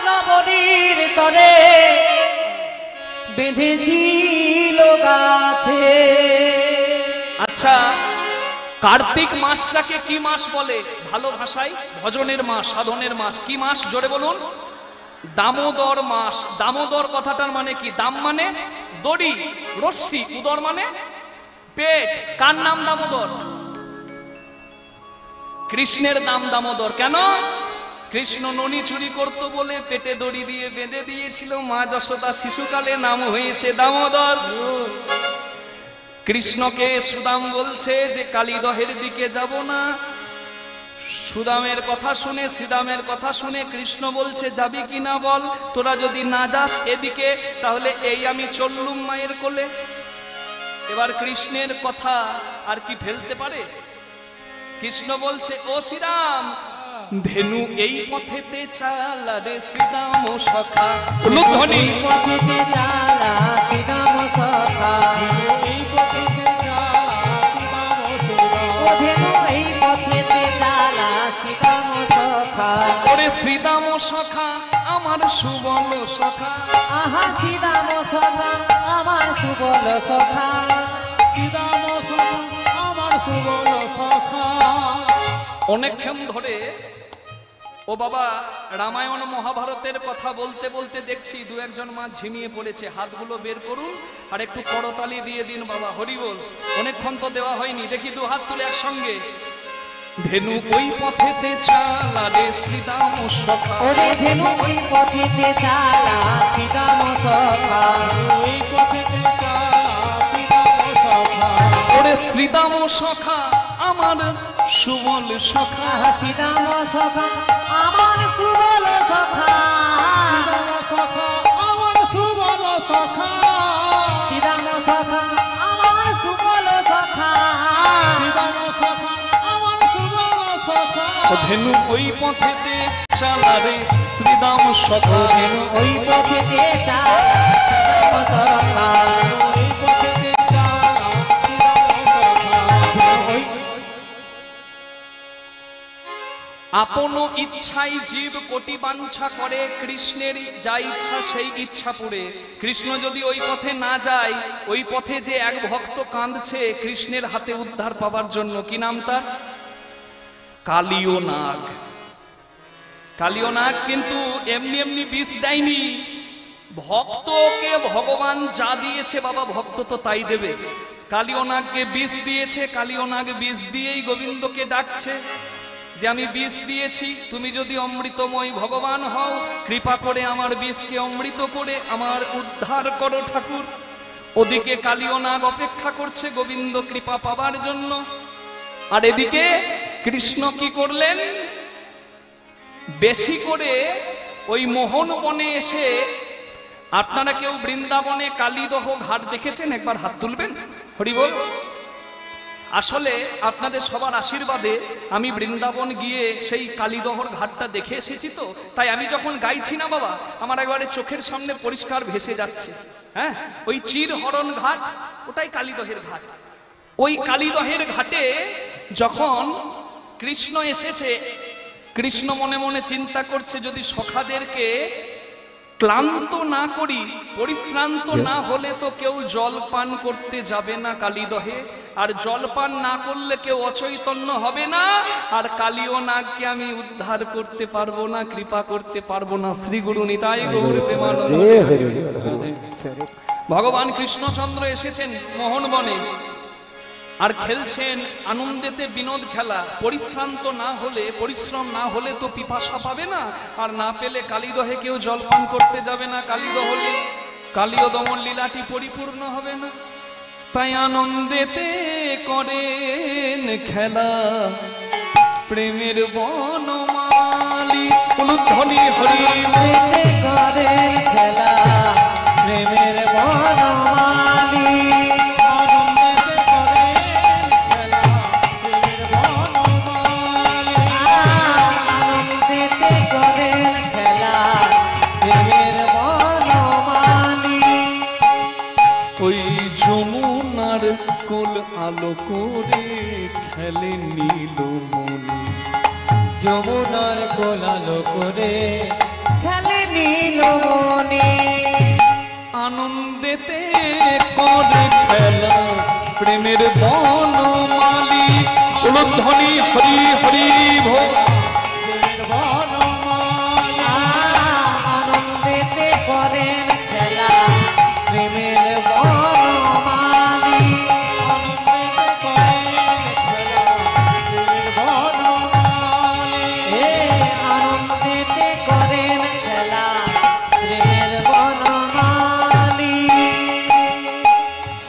S3: নবনীর তরে বেঁধেছিল গাছে।
S1: আচ্ছা, কার্তিক মাসটাকে কি মাস বলে? ভালো ভাষায় ভজনের মাস, সাধনের মাস। কি মাস জোরে বলুন? দামোদর মাস। দামোদর কথাটার মানে কি? দাম মানে দড়ি, রশ্মি, উদর মানে পেট। কার নাম দামোদর? কৃষ্ণের নাম দামোদর। কেন? কৃষ্ণ ননি চুরি করত বলে পেটে দড়ি দিয়ে বেঁধে দিয়েছিল মা যশোদা, শিশুকালে নাম হয়েছে দামোদর। কৃষ্ণকে সুদাম বলছে যে কালীদহের দিকে যাব না। সুদামের কথা শুনে, শ্রীরামের কথা শুনে কৃষ্ণ বলছে, যাবি কিনা বল? তোরা যদি না যাস এদিকে, তাহলে এই আমি চললুম মায়ের কোলে। এবার কৃষ্ণের কথা আর কি ফেলতে পারে? কৃষ্ণ বলছে, ও শ্রীরাম, ধেনু এই পথেতে চালা রে শ্রীরাম সখা। ধ্বনি
S3: পথেতে চালা শ্রীরাম সখা।
S2: এই পথেতে চালা শ্রীরাম সখা।
S3: এই পথেতে চালা শ্রীরাম সখা।
S1: ওরে শ্রীরাম সখা আমার সুবল সখা।
S3: আহা শ্রীরাম সখা আমার সুবল সখা।
S2: শ্রীরাম সখা আমার সুবল সখা।
S1: অনেকক্ষণ ধরে ও বাবা রামায়ণ মহাভারতের কথা বলতে বলতে দেখছি দু একজন মা ঝিমিয়ে পড়েছে। হাতগুলো বের করুন আর একটু করতালি দিয়ে দিন বাবা, হরি বল। অনেকক্ষণ তো দেওয়া হয়নি, দেখি দু হাত তুলে একসঙ্গে। ধেনু ওই পথেতে চালা রে শ্রীরাম সখা।
S3: ওরে ধেনু ওই পথেতে চালা শ্রীরাম সখা।
S2: ওই পথেতে চালা শ্রীরাম সখা।
S1: ওরে শ্রীরাম সখা আমার সুবল সখা।
S3: আহা শ্রীরাম সখা আমার সুবল সখা।
S2: শ্রীরাম সখা আমার সুবল সখা।
S3: শ্রীরাম সখা আমার সুবল সখা।
S2: শ্রীরাম সখা আমার সুবল সখা।
S1: ধেনু ওই পথেতে চালা রে শ্রীরাম সখা।
S3: ধেনু ওই পথেতে চালা শ্রীরাম সখা।
S2: ওই পথেতে চালা শ্রীরাম সখা।
S3: ওই
S1: আপন ইচ্ছাই জীব কোটি বাঞ্ছা করে, কৃষ্ণের যা ইচ্ছা সেই ইচ্ছা পুরে। কৃষ্ণ যদি ওই পথে না যায়, ওই পথে যে এক ভক্ত কাঁদছে কৃষ্ণের হাতে উদ্ধার পাবার জন্য, কি নাম তার? কালীয় নাগ। কালীয় নাগ কিন্তু এমনি এমনি বিষ দেয়নি। ভক্তকে ভগবান যা দিয়েছে বাবা, ভক্ত তো তাই দেবে। কালীয় নাগকে বিষ দিয়েছে, কালীয় নাগ বিষ দিয়েই গোবিন্দকে ডাকছে যে আমি বিষ দিয়েছি, তুমি যদি অমৃতময় ভগবান হও, কৃপা করে আমার বিষকে অমৃত করে আমার উদ্ধার করো ঠাকুর। ওদিকে কালীয় নাগ অপেক্ষা করছে গোবিন্দ কৃপা পাবার জন্য, আর এদিকে কৃষ্ণ কি করলেন, বেশি করে ওই মোহন বনে এসে, আপনারা কেউ বৃন্দাবনে কালীদহ ঘাট দেখেছেন? একবার হাত তুলবেন, হরি বল। আসলে আপনাদের সবার আশীর্বাদে আমি বৃন্দাবন গিয়ে সেই কালীদহর ঘাটটা দেখে এসেছি, তো তাই আমি যখন গাইছি না বাবা, আমার একবারে চোখের সামনে পরিষ্কার ভেসে যাচ্ছে। হ্যাঁ, ওই চিরহরণ ঘাট, ওটাই কালীদহের ঘাট। ওই কালীদহের ঘাটে যখন কৃষ্ণ এসেছে, কৃষ্ণ মনে মনে চিন্তা করছে যদি সখাদেরকে ক্লান্ত না করি, পরিশ্রান্ত না হলে তো কেউ জল পান করতে যাবে না কালীদহে, আর জল পান না করলে কেউ অচৈতন্য হবে না, আর কালীয় নাগকে আমি উদ্ধার করতে পারবো না, কৃপা করতে পারবো না। শ্রী গুরু নিতাই গৌর প্রেমানন্দ। ভগবান কৃষ্ণচন্দ্র এসেছেন মোহনবনে আর খেলছেন আনন্দেতে বিনোদ খেলা। পরিশ্রান্ত না হলে, পরিশ্রম না হলে তো পিপাসা পাবে না, আর না পেলে কালীদহে কেউ জলপান করতে যাবে না, কালীদহ কালীয় দমন লীলাটি পরিপূর্ণ হবে না। তাই আনন্দেতে করেন খেলা প্রেমের বনমালী, ধ্বনি হরি
S3: করেন খেলা প্রেমের বনমালী,
S1: যমুনার কোল আলো করে খেলে নীলমণি,
S3: যমুনার কোল আলো করে খেলে নীলমণি,
S1: আনন্দেতে করে খেলা প্রেমের বনমালী, ধ্বনি হরি হরি ভো।
S3: আনন্দেতে করেন খেলা প্রেমের বনমালী, আনন্দেতে করেন খেলা প্রেমের বনমালী।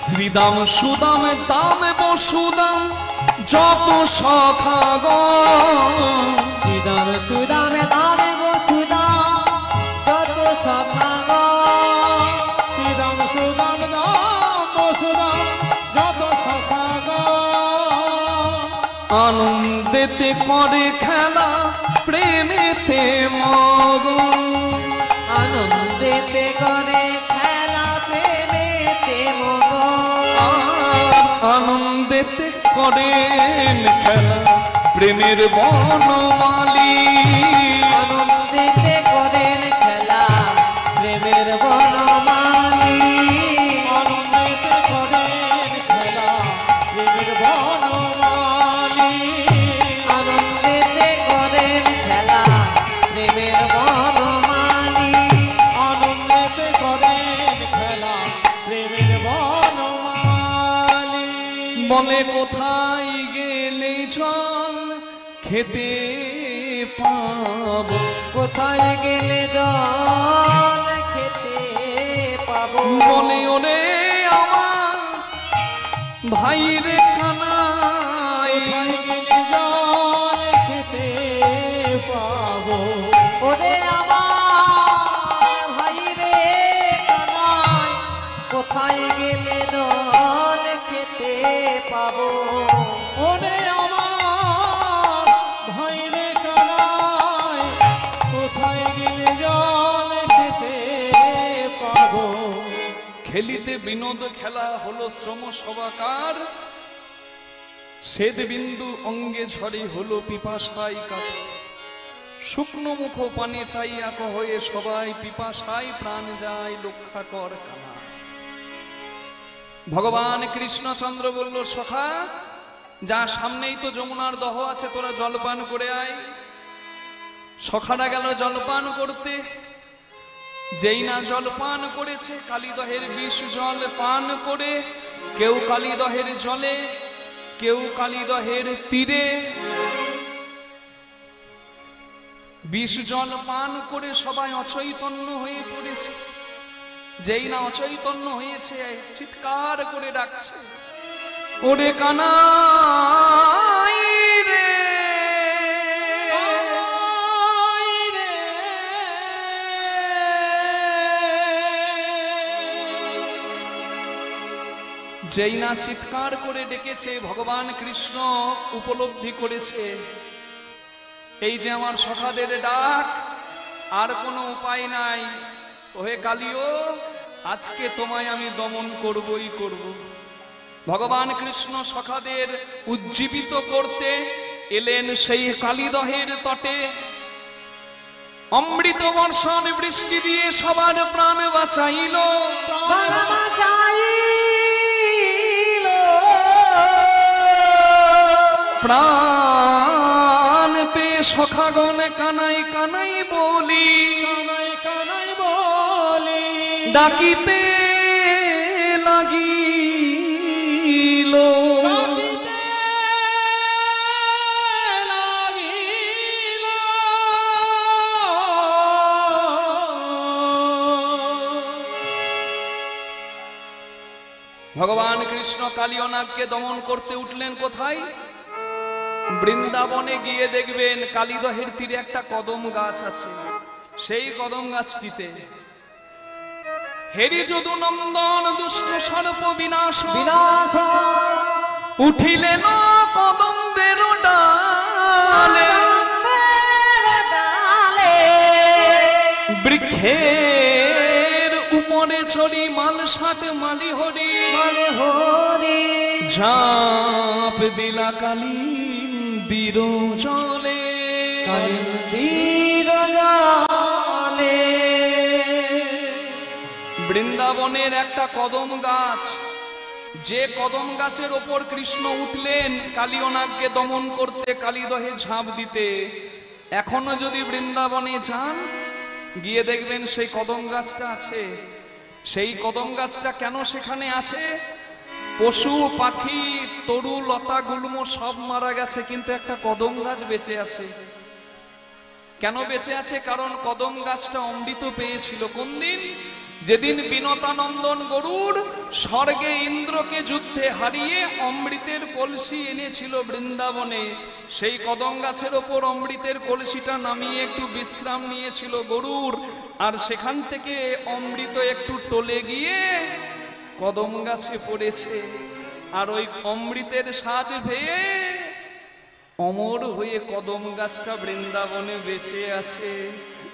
S1: শ্রীদাম সুদাম দাম বসুদাম যত সখাগণ,
S3: শ্রীদাম সুদাম দাম বসুদাম যত সখাগণ,
S2: শ্রীরাম সুদাম দাম বসুদাম যত সখাগণ,
S1: আনন্দেতে করে খেলা প্রেমেতে মগন,
S3: আনন্দেতে করে খেলা প্রেমেতে মগন,
S1: আনন্দেতে করেন খেলা প্রেমের বনমালী,
S3: আনন্দেতে করেন খেলা প্রেমের বনমালী,
S2: আনন্দেতে করেন খেলা প্রেমের বনমালী,
S3: আনন্দেতে করেন খেলা প্রেমের বনমালী,
S2: আনন্দেতে করেন খেলা প্রেমের বনমালী।
S1: বলে কোথায় গেলে জল খেতে পাব,
S3: কোথায় গেলে জল খেতে পাবো,
S1: বলে ওরে আমার ভাইরে কানাই,
S2: কোথায় গেলে জল খেতে পাবো,
S3: ওরে আমার ভাই রে কানাই, কোথায় গেলে জল খেতে পাবো,
S2: ওরে আমার ভাই রে কানাই, কোথায় গেলে জল খেতে পাবো।
S1: খেলিতে বিনোদ খেলা হলো শ্রম সবাকার, শ্বেত বিন্দু অঙ্গে ঝরে হলো পিপাসায় কাতর, শুকনো মুখ পানে চাইয়া হয়ে সবাই পিপাসায় প্রাণ যায় রক্ষা কর কানা। ভগবান কৃষ্ণচন্দ্র বলল, সখা যা সামনেই তো যমুনার দহ আছে, তোরা জলপান করে আয়। সখারা গেল জলপান করতে, যেই না জলপান করেছে কালীদহের বিষ জল পান করে কেউ কালীদহের জলে, কেউ কালীদহের তীরে ২০ জন পান করে সবাই অচৈতন্য হয়ে পড়েছে। যেই না অচৈতন্য হয়েছে চিৎকার করে ডাকছে, ওরে কানাই রে, যেই না চিৎকার করে ডেকেছে ভগবান কৃষ্ণ উপলব্ধি করেছে এই যে আমার সখাদের ডাক, আর কোনো উপায় নাই। ওহে কালিও, আজকে তোমায় আমি দমন করবই করব। ভগবান কৃষ্ণ সখাদের উজ্জীবিত করতে এলেন সেই কালীদহের তটে। অমৃত বর্ষণ বৃষ্টি দিয়ে সবার প্রাণ বাঁচাইল। প্রাণ পেয়ে সখাগণ কানাই কানাই বলি,
S2: কানাই কানাই বলি
S1: ডাকিতে লাগিল।
S2: ডাকিতে লাগিল।
S1: ভগবান কৃষ্ণ কালিয়নাগকে দমন করতে উঠলেন কোথায়? বৃন্দাবনে গিয়ে দেখবেন কালীদহের তীরে একটা কদম গাছ আছে। সেই কদম গাছটিতে হেরি যদু নন্দন দুষ্ট সর্প বিনাশ
S3: বিনাশ
S1: উঠিলেন কদম্বের ডালে। বৃক্ষের উপরে চড়ি মাল সাত মালি হরি,
S3: হরি
S1: ঝাঁপ দিলা কালিন্দির জলে।
S3: কালিন্দির জলে।
S1: বৃন্দাবনের একটা কদম গাছ, যে কদম গাছের ওপর কৃষ্ণ উঠলেন কালিয়নাগকে দমন করতে, কালীদহে ঝাঁপ দিতে। এখনো যদি বৃন্দাবনে যান, গিয়ে দেখবেন সেই কদম গাছটা আছে। সেই কদম গাছটা কেন সেখানে আছে? পশু পাখি তরু লতা গুল্ম সব মারা গেছে, কিন্তু একটা কদম গাছ বেঁচে আছে। কেন বেঁচে আছে? কারণ কদম গাছটা অমৃত পেয়েছিল। কোন দিন? যেদিন বিনতানন্দন গরুড় স্বর্গে ইন্দ্রকে যুদ্ধে হারিয়ে অমৃতের কলসি এনেছিল বৃন্দাবনে। সেই কদম গাছের ওপর অমৃতের কলসিটা নামিয়ে একটু বিশ্রাম নিয়েছিল গরুড়, আর সেখান থেকে অমৃত একটু টলে গিয়ে কদম গাছে পড়েছে। আর ওই অমৃতের স্বাদ পেয়ে অমর হয়ে কদম গাছটা বৃন্দাবনে বেঁচে আছে।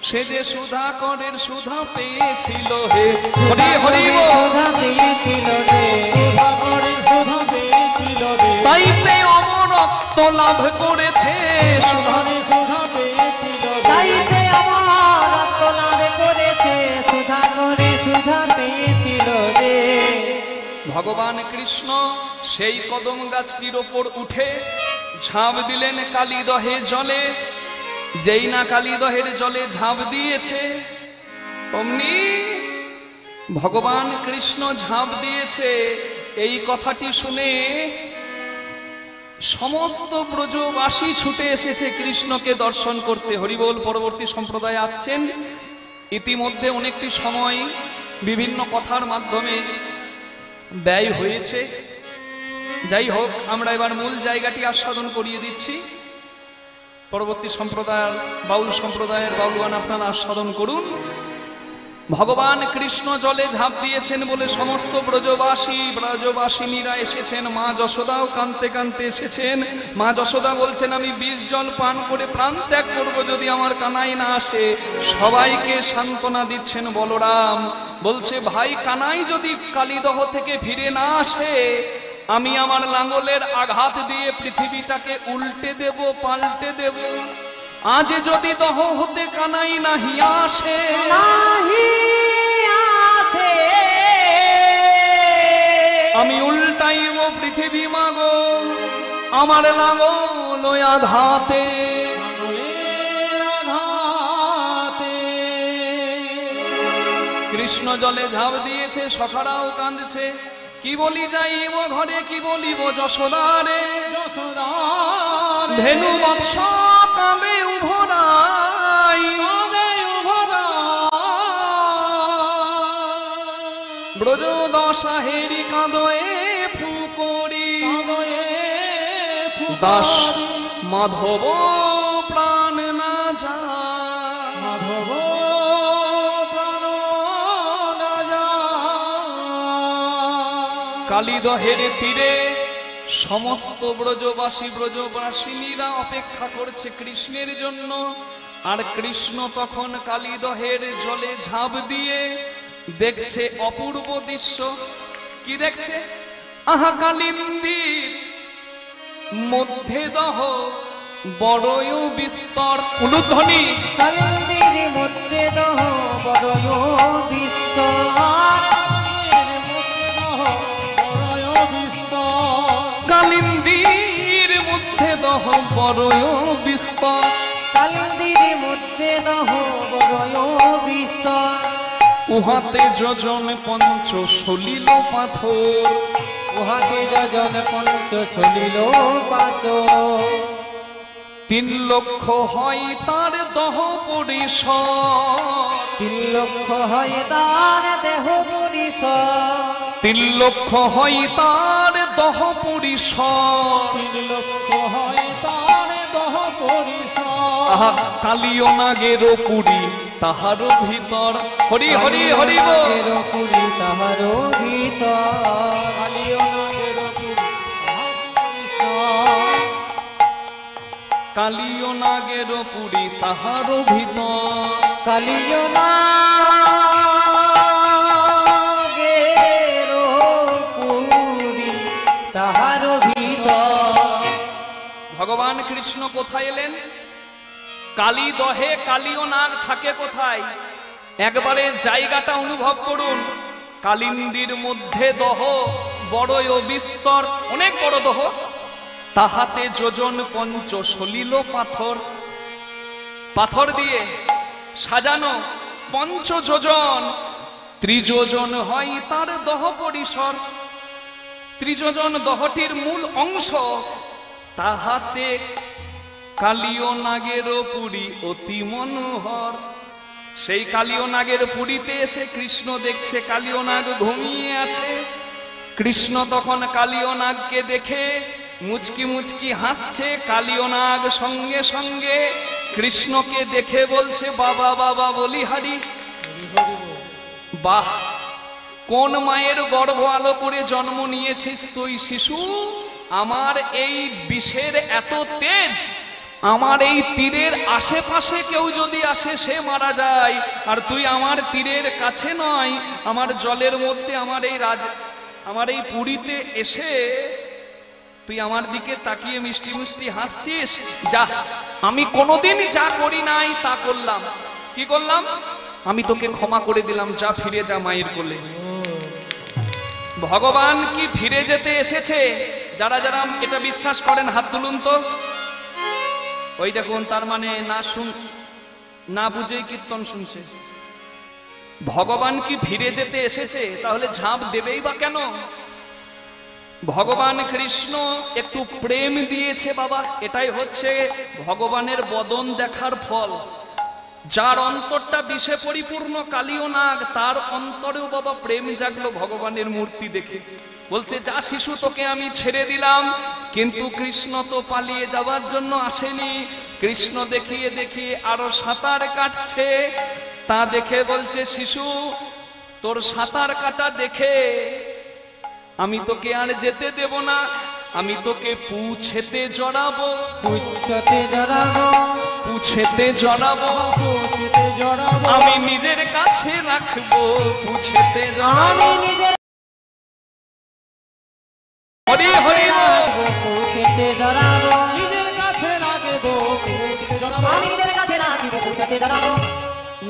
S1: সে যে সুধাকরের সুধা পেয়েছিল হে হরি হরি বল,
S3: সুধা পেয়েছিল রে,
S2: সুধাকরের সুধা পেয়েছিল রে,
S1: তাইতে অমরত্ব লাভ করেছে সুধা।
S2: সুধারে সুধা পেয়েছিল রে।
S3: তাইতে আমার আত্মলাভ করেছে, সুধা করে সুধা পেয়েছিল রে।
S1: ভগবান কৃষ্ণ সেই কদম গাছটির ওপর উঠে ঝাঁপ দিলেন কালীদহে জলে। যেই না কালীদহের জলে ঝাঁপ দিয়েছে, অমনি ভগবান কৃষ্ণ ঝাঁপ দিয়েছে। এই কথাটি শুনে সমস্ত ব্রজবাসী ছুটে এসেছে কৃষ্ণকে দর্শন করতে। হরিবোল। পরবর্তী সম্প্রদায় আসছেন। ইতিমধ্যে অনেকটি সময় বিভিন্ন কথার মাধ্যমে ব্যয় হয়েছে। যাই হোক, আমরা এবার মূল জায়গাটি আস্বাদন করিয়ে দিচ্ছি। পরবর্তী সম্প্রদায়ের বাউল সম্প্রদায়ের বাউলগান আপনারা আস্বাদন করুন। ভগবান কৃষ্ণ জলে ঝাঁপ দিয়েছেন বলে সমস্ত ব্রজবাসিনীরা এসেছেন। মা যশোদাও কাঁদতে কাঁদতে এসেছেন। মা যশোদা বলছেন, আমি 20 জল পান করে প্রাণ ত্যাগ করবো যদি আমার কানাই না আসে। সবাইকে সান্ত্বনা দিচ্ছেন বলরাম। বলছে, ভাই কানাই যদি কালীদহ থেকে ফিরে না আসে, আমি আমার লাঙ্গলের আঘাত দিয়ে পৃথিবীটাকে উল্টে দেব, পাল্টে দেব। আজ যদি দহ হতে কানাই নাহি আসে,
S3: নাহি আছে
S1: আমি উল্টাইব পৃথিবী মাগো আমার লাঙ্গল আঘাতে।
S2: আঙুলের আঘাতে।
S1: কৃষ্ণ জলে ঝাঁপ দিয়েছে, সখারাও কাঁদছে। কি বলি যাইব ঘরে কি বলিব যশোদারে
S2: যশোদার
S1: ধেনু বৎস কাঁদে উভরাই
S2: কাঁদে উভরা
S1: ব্রজ দশা হেরি কাঁদয়ে ফুকরি
S2: কাঁদয়ে
S1: দাস
S2: ফুকারি
S1: মাধব প্রাণ না যা
S2: মাধব প্রাণ না যায়।
S1: কালীদহের তীরে সমস্ত ব্রজবাসী ব্রজবাসিনীরা অপেক্ষা করছে কৃষ্ণের জন্য। আর কৃষ্ণ তখন কালীদহের জলে ঝাঁপ দিয়ে দেখছে অপূর্ব দৃশ্য। কি দেখছে? আহা কালিন্দির মধ্যে দহ বড়ই বিস্তর। উলুধ্বনি
S3: কালিন্দির মধ্যে দহ বড়য় বিস্তর।
S1: কালিন্দির মধ্যে দহ বড়ই বিস্তর।
S3: কালিন্দির মধ্যে দহ বড়য় বিস্তর।
S1: উহাতে যোজন পঞ্চ সলিল পাথর।
S3: উহাতে যজন পঞ্চ সলিল পাথর।
S1: 3 লক্ষ হয় তার দহ পরিসর।
S3: 3 লক্ষ হয় তার দেহ পরিসর।
S1: 3 লক্ষ হয় তার দহ পরিসর।
S2: 3 লক্ষ হয় তার দহ পরিসর।
S1: আহা কালিও নাগেরও পুরী তাহারও ভিতর। হরি হরি হরি বল।
S3: কালিও পুরী তাহারও ভিতর।
S2: কালিও নাগের পুরী
S1: কালিও নাগেরও পুরী তাহারও ভিতর।
S3: কালিও নাগেরও পুরী তাহারও ভিতর।
S1: ভগবান কৃষ্ণ কোথায় এলেন? কালী দহে কালীয় নাগ থাকে কোথায়? একবারে জায়গাটা অনুভব করুন। কালিন্দির মধ্যে দহ বড়ই বিস্তর, অনেক বড় দহ। তাহাতে যোজন পঞ্চ সলিল পাথর। পাথর দিয়ে সাজানো পঞ্চ যোজন। 3 যোজন হয় তার দহ পরিসর। 3 যোজন দহটির মূল অংশ। তাহাতে কালিও নাগেরও পুরী অতি মনোহর। সেই কালিও নাগের পুরীতে এসে কৃষ্ণ দেখছে কালিও নাগ ঘুমিয়ে আছে। কৃষ্ণ তখন কালিও নাগকে দেখে মুচকি মুচকি হাসছে। কালিও নাগ সঙ্গে সঙ্গে কৃষ্ণকে দেখে বলছে বাবা বাবা বলিহারি। বাহ, কোন মায়ের গর্ভ আলো করে জন্ম নিয়েছিস তুই শিশু? আমার এই বিষের এত তেজ, আমার এই তীরের আশেপাশে কেউ যদি আসে সে মারা যায়। আর তুই আমার তীরের কাছে নয়, আমার জলের মধ্যে আমার এই পুরীতে এসে তুই আমার দিকে তাকিয়ে মিষ্টি মিষ্টি হাসছিস। যা, আমি কোনোদিন যা করি নাই তা করলাম। কি করলাম? আমি তোকে ক্ষমা করে দিলাম, যা ফিরে যা মায়ের কোলে। ভগবান কি ফিরে যেতে এসেছে? যারা যারা এটা বিশ্বাস করেন হাত তুলুন তো। ওই দেখুন, তার মানে না বুঝেই কীর্তন শুনছে। ভগবান কি ফিরে যেতে এসেছে? তাহলে ঝাঁপ দেবেই বা কেন? ভগবান কৃষ্ণ একটু প্রেম দিয়েছে বাবা। এটাই হচ্ছে ভগবানের বদন দেখার ফল। যার অন্তরটা বিষে পরিপূর্ণ কালিও নাগ, তার অন্তরেও বাবা প্রেম জাগলো ভগবানের মূর্তি দেখে। বলছে যা শিশু, তোকে আমি ছেড়ে দিলাম। কিন্তু কৃষ্ণ তো পালিয়ে যাওয়ার জন্য আসেনি। কৃষ্ণ দেখিয়ে দেখিয়ে আরো সাঁতার কাটছে। তা দেখে বলছে শিশু, তোর সাঁতার কাটা দেখে আমি তোকে আর যেতে দেব না। আমি তোকে পুছেতে জড়াবো।
S3: পুচ্ছতে জড়াবো।
S1: পুছেতে জড়াবো।
S2: পুছিতে জড়াবো।
S1: আমি নিজের কাছে রাখবো। পুছেতে জড়াবো।
S3: আমি নিজের
S1: হরি হরি বল।
S3: পুচ্ছতে জড়াবো।
S2: নিজের কাছে রাখবো। পুছিতে জড়াবো।
S3: আমি নিজের কাছে রাখিব পুচ্ছতে জড়াবো।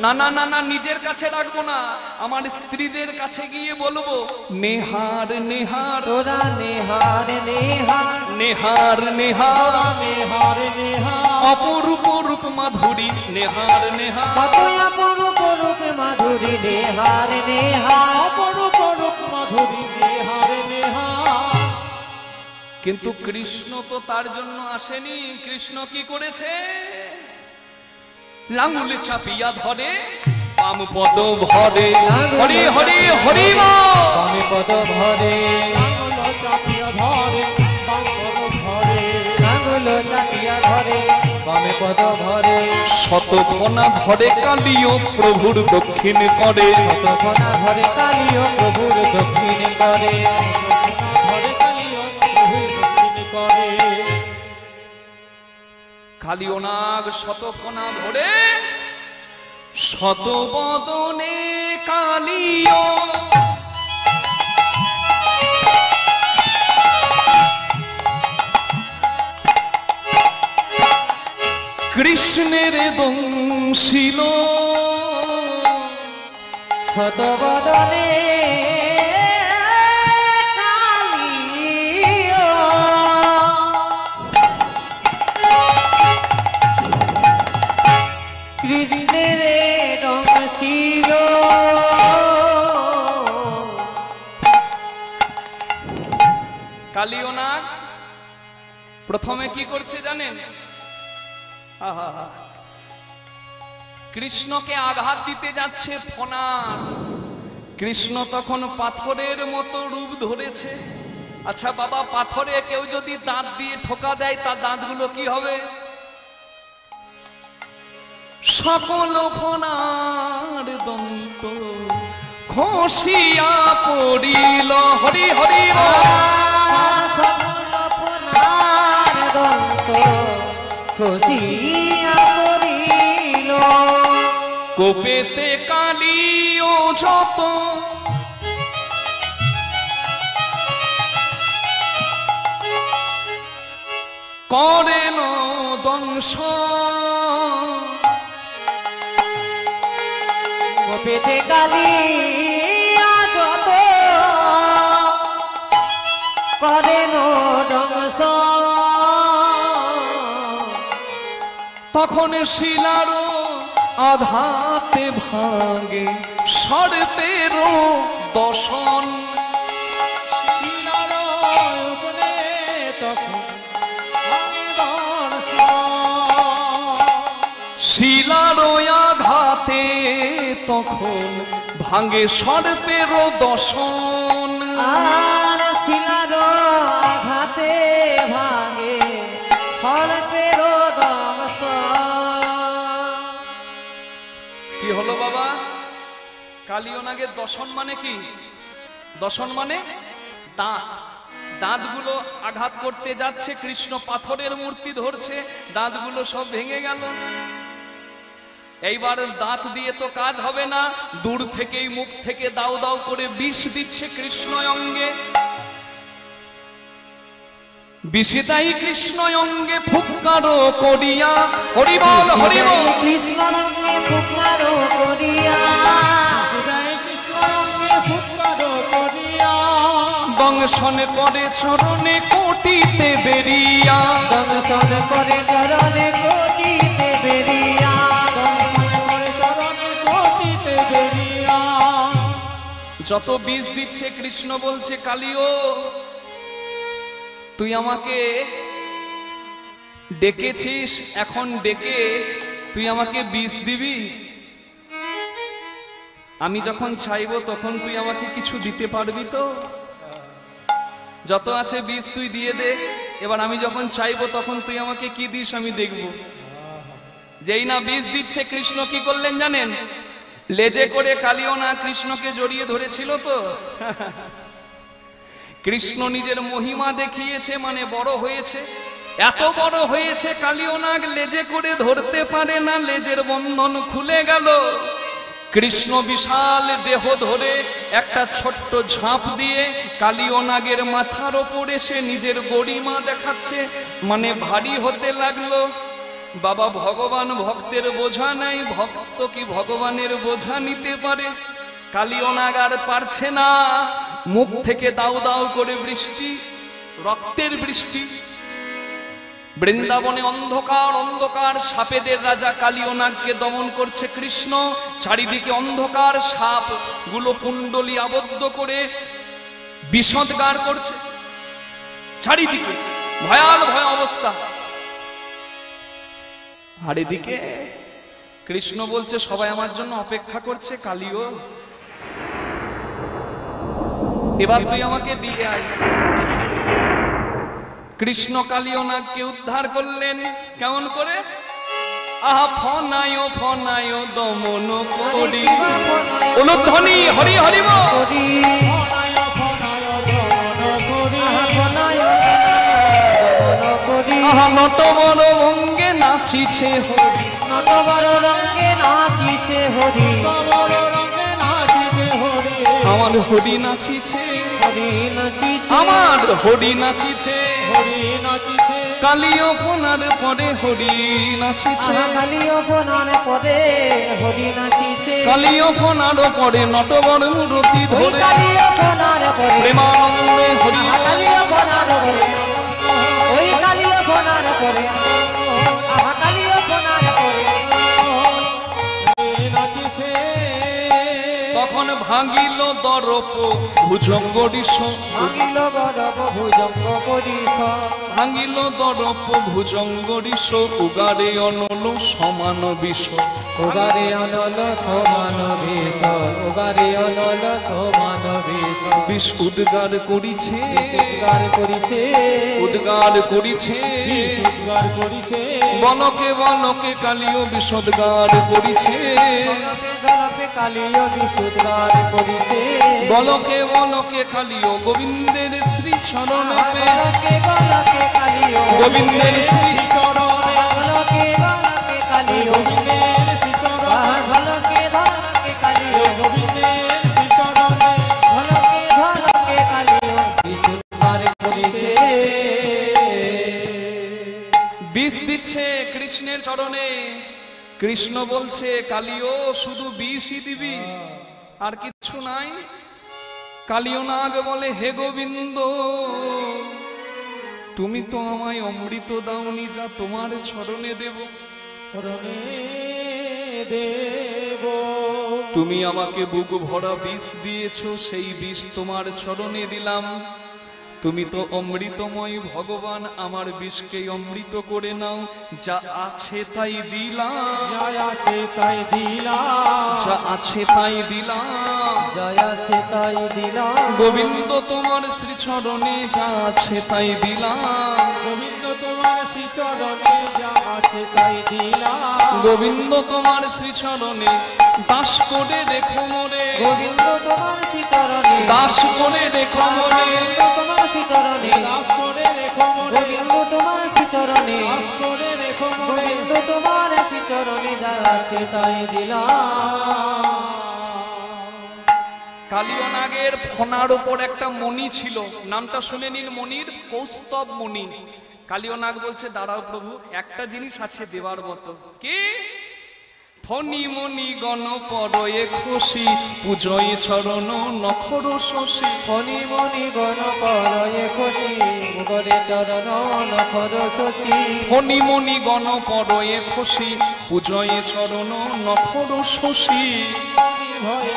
S1: না না না না, নিজের কাছে রাখবো না, আমার স্ত্রীদের কাছে গিয়ে বলবো নেহার নেহার।
S3: তোরা নেহার নেহার।
S1: নেহার নেহার।
S2: নেহার নেহার।
S1: অপরূপ রূপ মাধুরী। নেহার নেহার।
S3: কত অপরূপ রূপ মাধুরী। নেহার নেহার।
S2: অপরূপ রূপ মাধুরী। নেহার
S1: কিন্তু কৃষ্ণ তো তার জন্য আসেনি। কৃষ্ণ কি করেছে? লাঙুল চাপিয়া ধরে বাম পদ ভরে, হরি হরি হরি
S3: বামে পদ ভরে,
S2: আঙুল চাপিয়া ধরে বাম পদ ধরে,
S3: আঙুল চাপিয়া ধরে বামে পদ ভরে,
S1: শতক্ষণা ধরে কালিও প্রভুর দক্ষিণ করে,
S3: শতক্ষণা ধরে কালিও প্রভুর দক্ষিণ করে,
S2: ধরে কালিও প্রভুর দক্ষিণ করে।
S1: কালিও নাগ শতক্ষণা ধরে শতবদনে কালিও, কৃষ্ণের দংশিল,
S3: শতবদনে কালিও, কৃষ্ণের দংশিল।
S1: কালিও নাগ প্রথমে কি করছে জানেন? আহা, কৃষ্ণকে আঘাত দিতে যাচ্ছে ফণার। কৃষ্ণ তখন পাথরের মতো রূপ ধরেছে। আচ্ছা বাবা, পাথরে কেউ যদি দাঁত দিয়ে ঠোকা দেয় তার দাঁতগুলো কি হবে? সকল ফণার দন্ত খসিয়া পড়িল, হরি হরি
S3: সকল আপনার দন্ত খসিয়া পড়িল,
S1: কোপেতে কালিও যত করেন দংশ,
S3: কোপেতে কালিয়া যত করেন দংশ,
S1: তখন শিলারও আঘাতে ভাঙে সর্পেরও দশন,
S2: শিলার উপরে তখন আমি দর্শন,
S1: শিলারও আঘাতে তখন ভাঙে সর্পেরও দশন,
S3: আর শিলার আঘাতে ভাঙে সর্পের দংশ।
S1: কি হলো বাবা? কালিও নাগের দশন মানে কি? দশন মানে দাঁত। দাঁতগুলো আঘাত করতে যাচ্ছে, কৃষ্ণ পাথরের মূর্তি ধরছে, দাঁতগুলো সব ভেঙে গেল। এইবার দাঁত দিয়ে তো কাজ হবে না, দূর থেকেই মুখ থেকে দাও দাও করে বিষ দিচ্ছে কৃষ্ণ অঙ্গে। বিষিতাই কৃষ্ণ অঙ্গে ফুৎকারও করিয়া, হরিবল হরিবল,
S3: কৃষ্ণ রঙে ফুকারো করিয়া,
S2: হৃদয় কৃষ্ণ রঙে ফুৎকার করিয়া,
S1: দংশন করে চরণে কোটিতে বেরিয়া,
S3: দংশন করে চরণে কোটিতে বেরিয়া,
S2: দংশন করে চরণে কোটিতে বেরিয়া।
S1: যত বিষ দিচ্ছে কৃষ্ণ বলছে, কালিও তুই আমাকে ডেকেছিস, এখন ডেকে তুই আমাকে বিষ দিবি? আমি যখন চাইবো তখন তুই আমাকে কিছু দিতে পারবি তো? যত আছে বিষ তুই দিয়ে দে, এবার আমি যখন চাইবো তখন তুই আমাকে কি দিস আমি দেখব। যেই না বিষ দিচ্ছে, কৃষ্ণ কি করলেন জানেন? লেজে করে কালিও না কৃষ্ণকে জড়িয়ে ধরেছিল তো। কৃষ্ণ নিজের মহিমা দেখিয়েছে, মানে বড় হয়েছে, এত বড় হয়েছে কালিও নাগ লেজে করে ধরতে পারে না, লেজের বন্ধন খুলে গেল। কৃষ্ণ বিশাল দেহ ধরে একটা ছোট্ট ঝাঁপ দিয়ে কালিও নাগের মাথার ওপর এসে নিজের গরিমা দেখাচ্ছে, মানে ভারী হতে লাগলো। বাবা, ভগবান ভক্তের বোঝা নাই, ভক্ত কি ভগবানের বোঝা নিতে পারে? কালিও নাগ আর পারছে না, মুখ থেকে দাউ দাউ করে বৃষ্টি, রক্তের বৃষ্টি। বৃন্দাবনে অন্ধকার অন্ধকার, সাপেদের রাজা কালিও নাগকে দমন করছে কৃষ্ণ। চারিদিকে অন্ধকার, সাপ গুলো কুণ্ডলী আবদ্ধ করে বিষদগার করছে। চারিদিকে ভয়াল ভয় অবস্থা। আর এদিকে কৃষ্ণ বলছে সবাই আমার জন্য অপেক্ষা করছে, কালিও এবার তুই আমাকে দিয়ে আয়। কৃষ্ণ কালিও নাগকে উদ্ধার করলেন কেমন করে? আহা ফনায় ফনায় দমন করি, অনুধ্বনি হরি হরি বল।
S2: ফনায় ফনায় দমন করি,
S1: আহা নট বড় অঙ্গে নাচিছে হরি,
S3: নট বড় রঙে নাচিছে হরি,
S2: বড় রঙে নাচিছে হরি,
S1: আমার হরি নাচিছে,
S3: হরি নাচিছে,
S1: আমার হরি নাচিছে,
S2: হরি নাচিছে,
S1: কালিও ফোনার পরে হরি নাচিছে,
S3: কালিও ফোনার পরে হরি নাচিছে,
S1: কালিও ফোনার পরে নটবর মূরতি ধরে
S3: কালিও ফোনার পরে
S1: প্রেমানন্দে হরি,
S3: কালিও ফোনার পরে, ওই কালিও ফোনার পরে, কালিও ফোনার পরে
S2: নাচিছে।
S1: তখন ভাঙিল দরপ ভুজঙ্গ ঋষ,
S3: ভাঙিল গরব ভুজঙ্গ করিস,
S1: ভাঙিল দরপ ভুজঙ্গ ঋষ, উগারে অনল সমান বিষ,
S3: উগারে অনল সমান বিষ, উগারে অনল সমান বিষ,
S1: বিষ উদ্গার করিছে,
S3: উদ্গার করিছে,
S1: উদ্গার করিছে,
S2: উদ্গার করিছে,
S1: বলকে বলকে কালিও বিষোদ্গার করিছে,
S3: জলপে কালিও বিষ উদ্গার করিছে,
S1: বলকে বলকে কালিও গোবিন্দের শ্রী চরণে
S3: গলকে গলকে কালিও,
S1: গোবিন্দের শ্রী
S2: চরণে
S3: গলকে গলকে কালিও,
S2: গোবিন্দের শ্রীচরণে,
S3: গলকে গলকে কালিও,
S2: গোবিন্দের শ্রীচরণে,
S3: গলকে গলকে কালিও বিষ উদ্গার করিছে।
S1: বিষ দিচ্ছে কৃষ্ণের চরণে। কৃষ্ণ বলছে কালিও শুধু বিষই দিবি আর কিছু নাই? কালিও নাগ বলে হে গোবিন্দ, তুমি তো আমায় অমৃত দাওনি, যা তোমার চরণে দেব।
S2: চরণে দেব,
S1: তুমি আমাকে বুক ভরা বিষ দিয়েছো, সেই বিষ তোমার চরণে দিলাম। তুমি তো অমৃতময় ভগবান, আমার বিষকে অমৃত করে নাও, যা আছে তাই দিলাম,
S2: যা আছে তাই দিলাম,
S1: যা আছে তাই দিলাম।
S3: জয় আছে তাই দিলাম,
S1: গোবিন্দ তোমার শ্রীচরণে যা আছে তাই দিলাম,
S2: গোবিন্দ তোমার শ্রীচরণে যা আছে তাই দিলাম,
S1: গোবিন্দ তোমার শ্রীচরণে দাস করে রেখো মোরে,
S3: গোবিন্দ তোমার শ্রীচরণে,
S1: দাস করে রেখো মোরে,
S3: গোবিন্দ তোমার শ্রীচরণে,
S2: দাস করে রেখো মোরে,
S3: গোবিন্দ তোমার শ্রীচরণে,
S2: দাস করে রেখো মোরে,
S3: গোবিন্দ তোমার শ্রীচরণে যা আছে তাই দিলাম।
S1: কালিও নাগের ফনার উপর একটা মণি ছিল, নামটা শুনে নিন, মণির কৌস্তব মণি। কালিও নাগ বলছে দাঁড়াও প্রভু, একটা জিনিস আছে দেওয়ার মতো। কি? ফণি মণি গণ পরয়ে খুশি, পূজয় চরণ নখর শশী,
S3: ফণি মণি গণ পরয়ে খুশি, মুগরে চরণ নখর শশী,
S1: ফণি মণি গণ পরয়ে খুশি, পূজয় চরণ নখর শশী।
S2: ভয়ে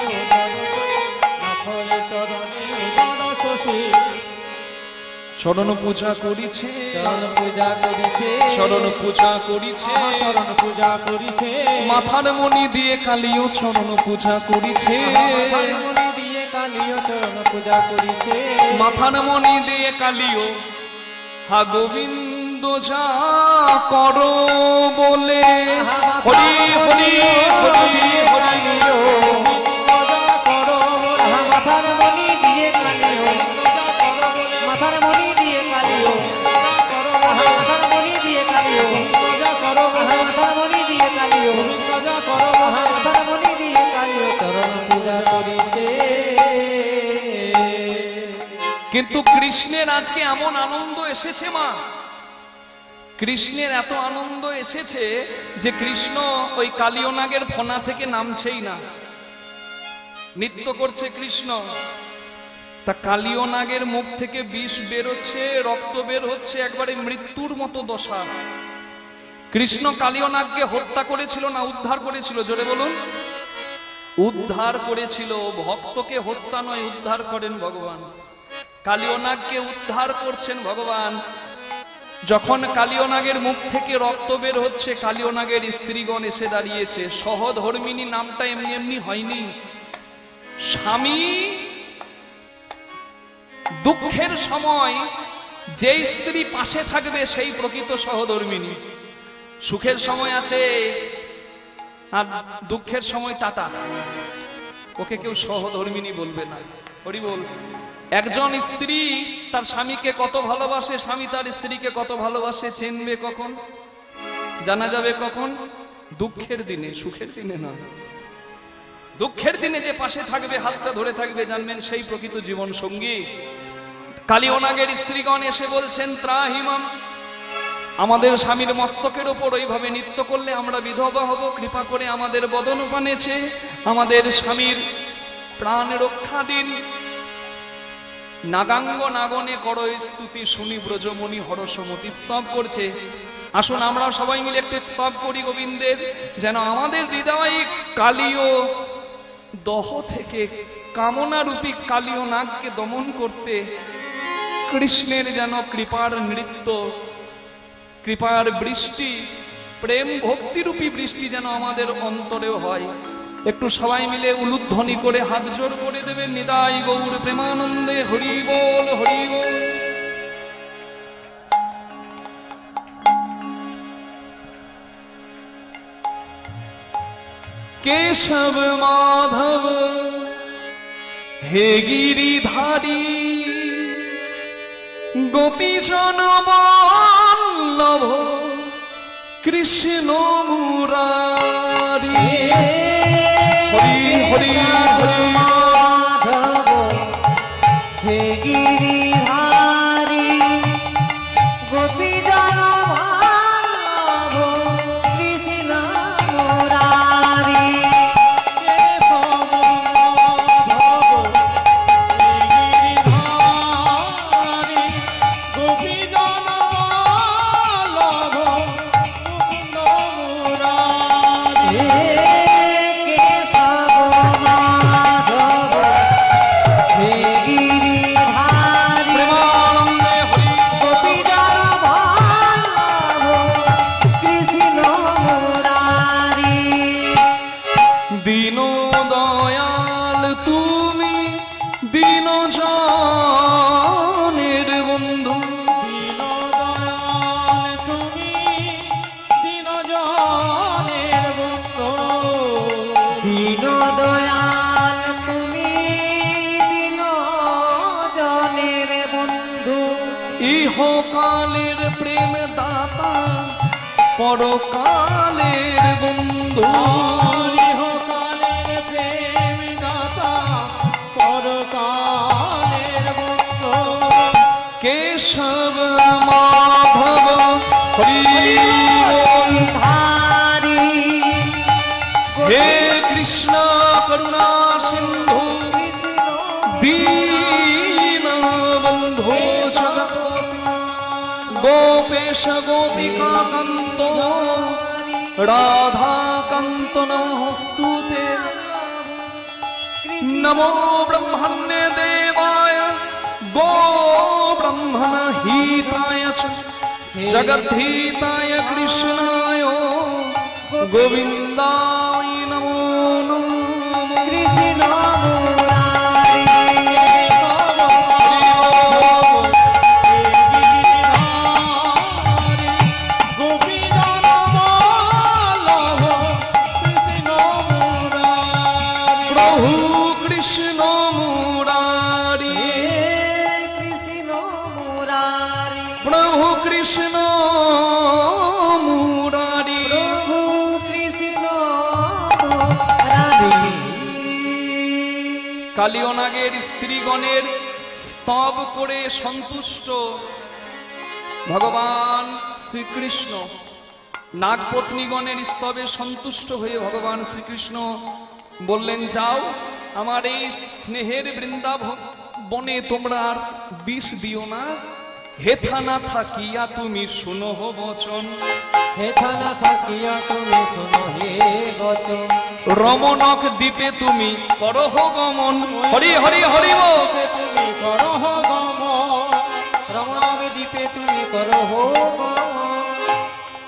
S2: নখরে চরণে গণ শশী,
S1: চরণ পূজা করিছে,
S3: চরণ পূজা করিছে,
S1: চরণ পূজা করিছে,
S2: চরণ পূজা করিছে,
S1: মাথার মণি দিয়ে কালিও চরণ পূজা করিছে,
S3: মাথার মণি দিয়ে কালিও চরণ পূজা করিছে,
S1: মাথার মণি দিয়ে কালিও হা গোবিন্দ যা করো বলে, হরি হরি হরি হরি,
S3: মাথার মণি দিয়ে কালিও, মাথার মণি দিয়ে কালিও, মাথার মণি দিয়ে কালিও, মাথার মণি দিয়ে কালিও, মাথার মণি দিয়ে কালিও চরণ পূজা করিছে।
S1: কিন্তু কৃষ্ণের আজকে এমন আনন্দ এসেছে মা, কৃষ্ণের এত আনন্দ এসেছে যে কৃষ্ণ ওই কালিও নাগের ফনা থেকে নামছেই না, নৃত্য করছে কৃষ্ণ। তা কালিও নাগের মুখ থেকে বিষ বেরোচ্ছে, রক্ত বের হচ্ছে, একবারে মৃত্যুর মতো দশা। কৃষ্ণ কালিও নাগকে হত্যা করেছিল না উদ্ধার করেছিল? জোরে বলুন। উদ্ধার করেছিল। ভক্তকে হত্যা নয়, উদ্ধার করেন ভগবান। কালিয়নাগকে উদ্ধার করছেন ভগবান। যখন কালিয়নাগের মুখ থেকে রক্ত বের হচ্ছে, কালিয়নাগের স্ত্রীগণ এসে দাঁড়িয়েছে। সহধর্মিনী নামটা এমনি এমনি হয়নি। স্বামী দুঃখের সময় যে স্ত্রী পাশে থাকবে সেই প্রকৃত সহধর্মিনী। সুখের সময় আছে আর দুঃখের সময় টাটা, ওকে কেউ সহধর্মিনী বলবে না। হরি বল। একজন স্ত্রী তার স্বামীকে কত ভালোবাসে, স্বামী তার স্ত্রীকে কত ভালোবাসে চিনবে কখন, জানা যাবে কখন? দুঃখের দিনে, সুখের দিনে নয়। দুঃখের দিনে যে পাশে থাকবে, হাতটা ধরে থাকবে, জানবেন সেই প্রকৃত জীবন সঙ্গী। কালিয়নাগের স্ত্রীগণ এসে বলছেন, ত্রাহিমাম, আমাদের স্বামীর মস্তকের উপর ওইভাবে নৃত্য করলে আমরা বিধবা হব, কৃপা করে আমাদের বদন পানেছে, আমাদের স্বামীর প্রাণ রক্ষা দিন। নাগাঙ্গ নাগনে করো স্তুতি, শুনি ব্রজমণি হরসমতি স্তব করছে। আসুন আমরা সবাই মিলে একটু স্তব করি গোবিন্দের, যেন আমাদের হৃদয় কালীয় দহ থেকে কামনারূপী কালীয় নাগকে দমন করতে কৃষ্ণের যেন কৃপার নৃত্য, কৃপার বৃষ্টি, প্রেম ভক্তিরূপী বৃষ্টি যেন আমাদের অন্তরেও হয়। একটু সবাই মিলে উলুধ্বনি করে হাত জোর করে দেবেন। নিতাই গৌর প্রেমানন্দে হরি বল, হরি বল। केशव माधव हे गिरिधारी, गोपीजन वल्लभ कृष्ण मुरारी। हरि हरि हरि
S3: माधव हे गिरिधारी, गोपीजन वल्लभ कृष्ण मुरारी।
S1: ইহকালের প্রেম দাতা, পরকালের বন্ধু।
S2: ইহকালের প্রেম দাতা, পরকালের বন্ধু।
S1: কেশব মাধব হরি
S3: ধারি,
S1: হে কৃষ্ণ করুণা সিন্ধু, দীন বন্ধু गोपेश गोपिका कांत, राधा कांत नमोस्तुते। नमो ब्रह्मण्य देवाय, गो ब्रह्मण हिताय च, जगद्धिताय कृष्णाय गोविन्दाय नमो नमः।
S3: कृष्ण
S1: कृष्ण मुरारी,
S3: कृष्ण मुरारी,
S1: प्रभु कृष्ण मुरारी,
S3: प्रभु कृष्ण मुरारी।
S1: কালিয়নাগের স্ত্রীগণের স্তব করে সন্তুষ্ট ভগবান শ্রীকৃষ্ণ, নাগপত্নীগণের স্তবে সন্তুষ্ট হয়ে ভগবান শ্রীকৃষ্ণ বললেন, যাও আমার এই স্নেহের বৃন্দাবন বনে তোমরা আর বিষ দিও না। হেথা না থাকিয়া তুমি শুনো বচন,
S3: হেথা না থাকিয়া তুমি শুনো হে বচন।
S1: রমণক দ্বীপে তুমি করহ গমন। হরি হরি হরি বল।
S2: তুমি করহ গমন।
S3: করো হো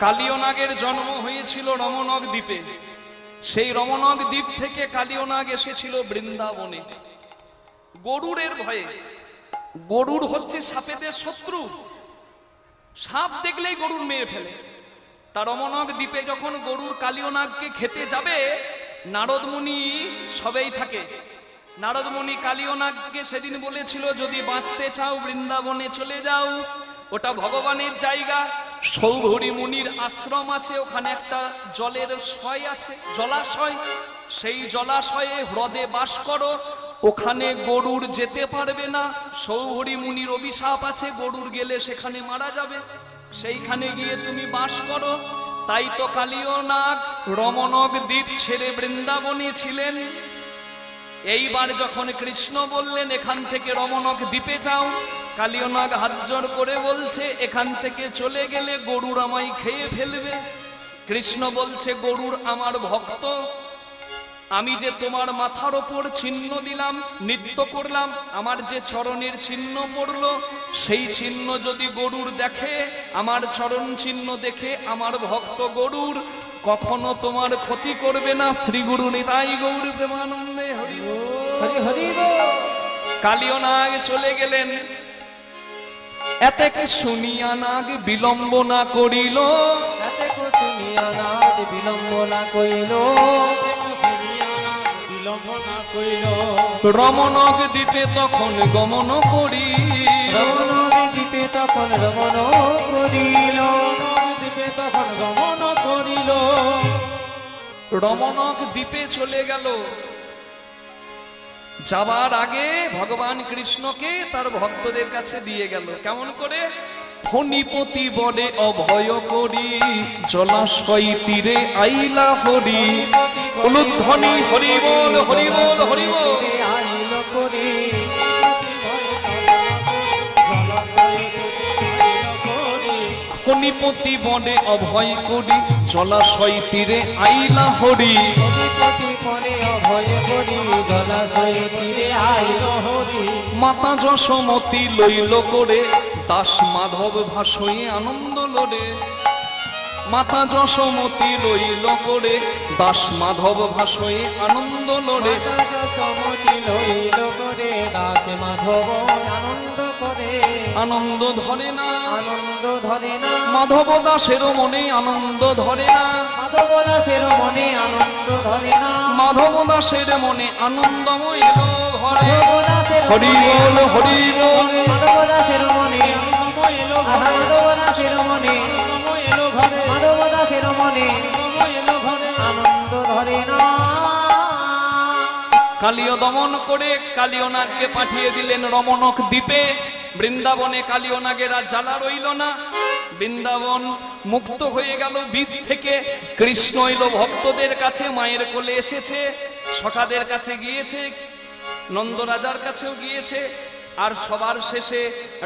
S1: কালিয়নাগের জন্ম হয়েছিল রমনক দ্বীপে। সেই রমনক দ্বীপ থেকে কালিয়নাগ এসেছিল বৃন্দাবনে গরুড়ের ভয়ে। গরুড় হচ্ছে সাপেদের শত্রু, সাপ দেখলেই গরুর মেরে ফেলে। তার রমনক দ্বীপে যখন গরুর কালিয়নাগকে খেতে যাবে, নারদ মুনি সবেই থাকে। নারদ মুনি কালিয়নাগকে সেদিন বলেছিল, যদি বাঁচতে চাও বৃন্দাবনে চলে যাও, ওটা ভগবানের জায়গা। সৌভরী মুনির আশ্রম আছে, ওখানে একটা জলের সয় আছে, জলাশয়। সেই জলাশয়ে হ্রদে বাস করো, ওখানে গরুর যেতে পারবে না। সৌভরী মুনির অভিশাপ আছে, গরুর গেলে সেখানে মারা যাবে। সেইখানে গিয়ে তুমি বাস করো। তাই তো কালিয়নাগ রমনক দ্বীপ ছেড়ে বৃন্দাবনে ছিলেন। এইবার যখন কৃষ্ণ বললেন এখান থেকে রমনক দ্বীপে যাও, কালিয়নাগ হাত জোড় করে বলছে, এখান থেকে চলে গেলে গরুর আমায় খেয়ে ফেলবে। কৃষ্ণ বলছে, গরুর আমার ভক্ত, আমি যে তোমার মাথার ওপর চিহ্ন দিলাম, নৃত্য করলাম, আমার যে চরণের চিহ্ন পড়লো, সেই চিহ্ন যদি গরুর দেখে, আমার চরণ চিহ্ন দেখে আমার ভক্ত গরুর কখনো তোমার ক্ষতি করবে না। শ্রী গুরু নিতাই গৌর প্রেমানন্দে হরি
S3: হরি হরি
S1: কালিয়নাগ চলে গেলেন। এতেকে শুনিয়া নাগ বিলম্ব না করিল,
S3: এতে শুনিয়া নাগ বিলম্ব না কইল,
S2: বিলম্ব না কইল।
S1: রমনক দ্বীপে তখন গমন করি,
S3: রমনক দ্বীপে তখন রমন করিল,
S2: দ্বীপে তখন গমন করিল।
S1: রমনক দ্বীপে চলে গেল। যাবার আগে ভগবান কৃষ্ণকে তার ভক্তদের কাছে দিয়ে গেল। কেমন করে? ফণিপতি বনে অভয় করি, জলাশয় তীরে আইলা হরি। উলুধ্বনি হরি বল হরি বল হরি বল।
S3: আইল করি
S1: ফণিপতি বনে অভয় করি, জলাশয় তীরে আইলা হরি।
S3: ফণিপতি বনে অভয় করি, জলাশয় তীরে আইল হরি।
S1: মাতা যশোমতি লইল করে, দাস মাধব ভাসয়ে আনন্দ লোড়ে। মাতা যশোমতি লইল করে, দাস মাধব ভাসয়ে আনন্দ লোড়ে।
S3: মাতা যশোমতি লইল করে, দাস মাধব আনন্দ করে।
S1: আনন্দ ধরে না,
S3: আনন্দ ধরে না,
S1: মাধব দাসের মনে আনন্দ ধরে না।
S3: মাধব দাসের মনে আনন্দ ধরে না।
S1: মাধব দাসের মনে আনন্দময় এলো ঘরে।
S3: মাধব দাসের
S1: হরি বল হরি বল।
S3: মাধব দাসের মনে,
S2: নম এলো
S3: আহা মাধব দাসের মনে,
S2: নম এলো ঘরে,
S3: মাধব দাসের মনে
S2: নম এলো ঘরে।
S3: আনন্দ ধরে না।
S1: কালিয় দমন করে কালিয়নাগকে পাঠিয়ে দিলেন রমনক দ্বীপে। বৃন্দাবনে কালিয়নাগের আর জ্বালা রইল না, বৃন্দাবন মুক্ত হয়ে গেল বিষ থেকে। কৃষ্ণ এলো ভক্তদের কাছে, মায়ের কোলে এসেছে, সখাদের কাছে গিয়েছে, নন্দরাজার কাছেও গিয়েছে, আর সবার শেষে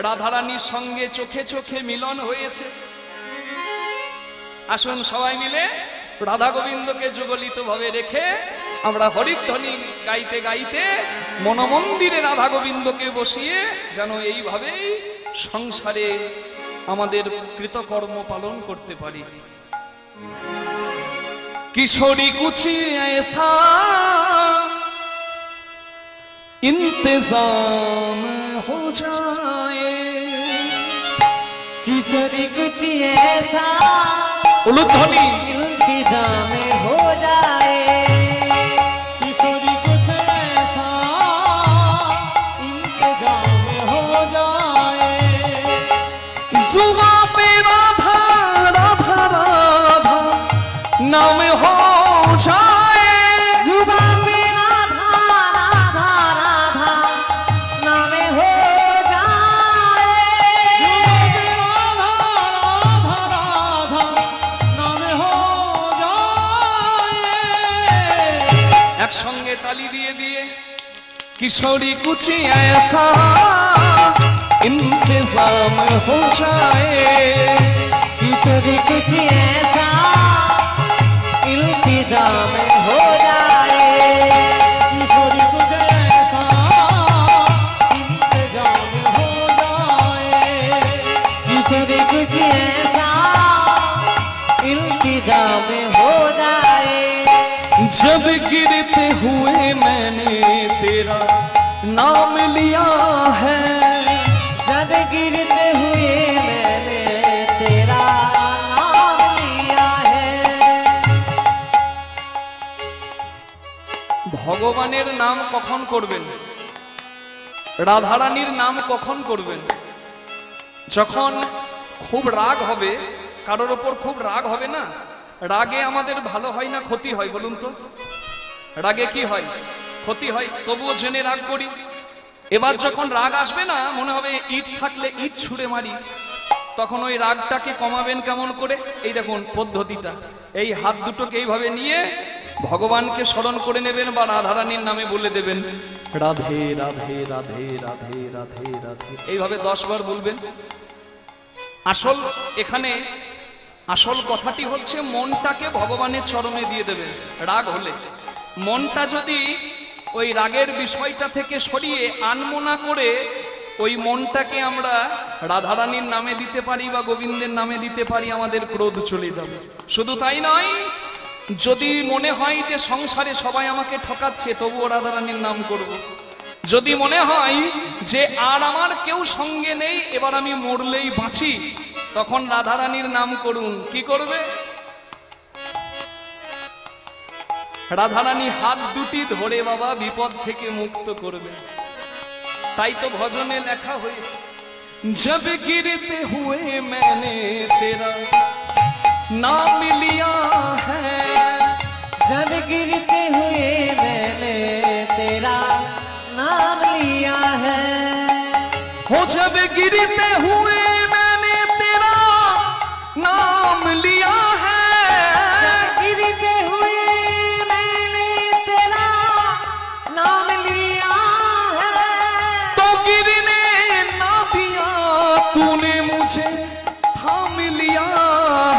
S1: রাধারানীর সঙ্গে চোখে চোখে মিলন হয়েছে। আসুন সবাই মিলে রাধা গোবিন্দকে যুগলিত ভাবে রেখে আমরা হরিধ্বনি গাইতে গাইতে মনমন্দিরে রাধা গোবিন্দকে বসিয়ে যেন এইভাবেই সংসারে আমাদের কৃতকর্ম পালন করতে পারি। কিশোরী কুচি ऐसा इंतजाम हो जाए,
S3: किशोरी कुछ ऐसा
S1: उलुध्वनि
S3: इंतजाम हो जाए।
S2: किशोरी कुछ ऐसा इंतजाम हो जाए।
S1: जुबां पे राधा राधा राधा नाम हो जाए।
S3: जुबां पे राधा राधा राधा नाम हो जाए।
S2: राधा राधा राधा नाम हो जाए।
S1: একসঙ্গে তালি দিয়ে দিয়ে किशोरी कुछ ऐसा इंतजाम हो जाए।
S3: किशोरी कुछ ऐसा इंतजाम हो जाए।
S2: किशोरी कुछ ऐसा इंतजाम हो जाए।
S3: किशोरी में हो जाए।
S1: जब गिरते हुए मैंने तेरा नाम लिया है,
S3: जब गिरते हुए मैंने तेरा नाम लिया है।
S1: ভগবানের নাম কখন করবেন? রাধারানীর নাম কখন করবেন? যখন খুব রাগ হবে, কারোর ওপর খুব রাগ হবে না, রাগে আমাদের ভালো হয় না ক্ষতি হয় বলুন তো? রাগে কি হয়? ক্ষতি হয়, তবুও জেনে রাগ করি। এবার যখন রাগ আসবে না, মনে হবে ইট থাকলে ইট ছুঁড়ে মারি, তখন ওই রাগটাকে কমাবেন কেমন করে? এই দেখুন পদ্ধতিটা, এই হাত দুটোকে এইভাবে নিয়ে ভগবানকে স্মরণ করে নেবেন বা রাধারানীর নামে বলে দেবেন রাধে রাধে রাধে রাধে রাধে রাধে, এইভাবে 10 বার বলবেন। আসল এখানে আসল কথাটি হচ্ছে মনটাকে ভগবানের চরণে দিয়ে দেবেন। রাগ হলে মনটা যদি ওই রাগের বিষয়টা থেকে সরিয়ে আনমনা করে ওই মনটাকে আমরা রাধারানীর নামে দিতে পারি বা গোবিন্দের নামে দিতে পারি, আমাদের ক্রোধ চলে যাবে। শুধু তাই নয়, যদি মনে হয় যে সংসারে সবাই আমাকে ঠকাচ্ছে তবুও রাধারানীর নাম করব। যদি মনে হয় যে আর আমার কেউ সঙ্গে নেই, এবার আমি মরলেই বাঁচি, তখন রাধারানীর নাম করুন। কি করবে? রাধারানী হাত দুটি ধরে বাবা বিপদ থেকে মুক্ত করবে। তাই তো ভজনে লেখা হয়েছে, जब गिरते हुए मैंने तेरा नाम लिया है,
S3: जब गिरते हुए मैंने तेरा नाम लिया है।
S1: हो जब गिरते हुए मैंने तेरा नाम लिया है,
S3: गिरते हुए मैंने तेरा नाम लिया है।
S1: तो गिरने ना दिया तूने मुझे थाम लिया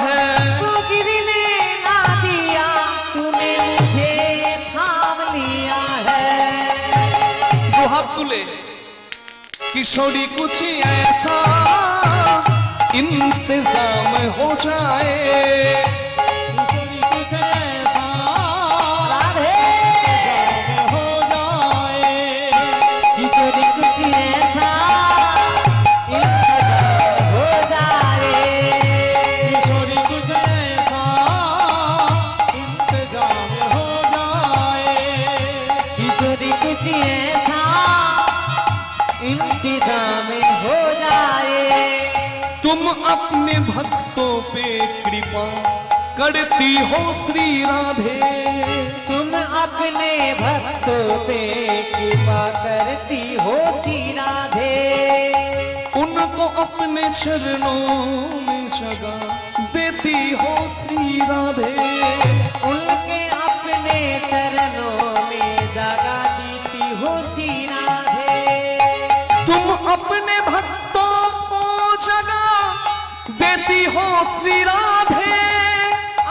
S1: है।
S3: तो गिरने ना दिया तूने मुझे थाम लिया है।
S1: जो हाथ तुले किशोरी कुछ ऐसा इंतजाम हो जाए,
S2: किशोरी कुछ ऐसा
S3: राधे
S2: हो जाए।
S3: किशोरी कुछ ऐसा इंतजाम हो जाए।
S2: किशोरी कुछ ऐसा इंतजाम हो जाए।
S3: किशोरी कुछ ऐसा इंतजाम हो जाए।
S1: तुम अपने भक्तों पे कृपा करती हो श्री राधे,
S3: तुम अपने भक्तों पे कृपा करती हो श्री राधे।
S1: उनको अपने चरणों में जगह देती हो श्री राधे।
S3: उनके अपने चरणों में जगह देती हो श्री राधे।
S1: तुम अपने भक्तों को जगह देती हो श्री राधे,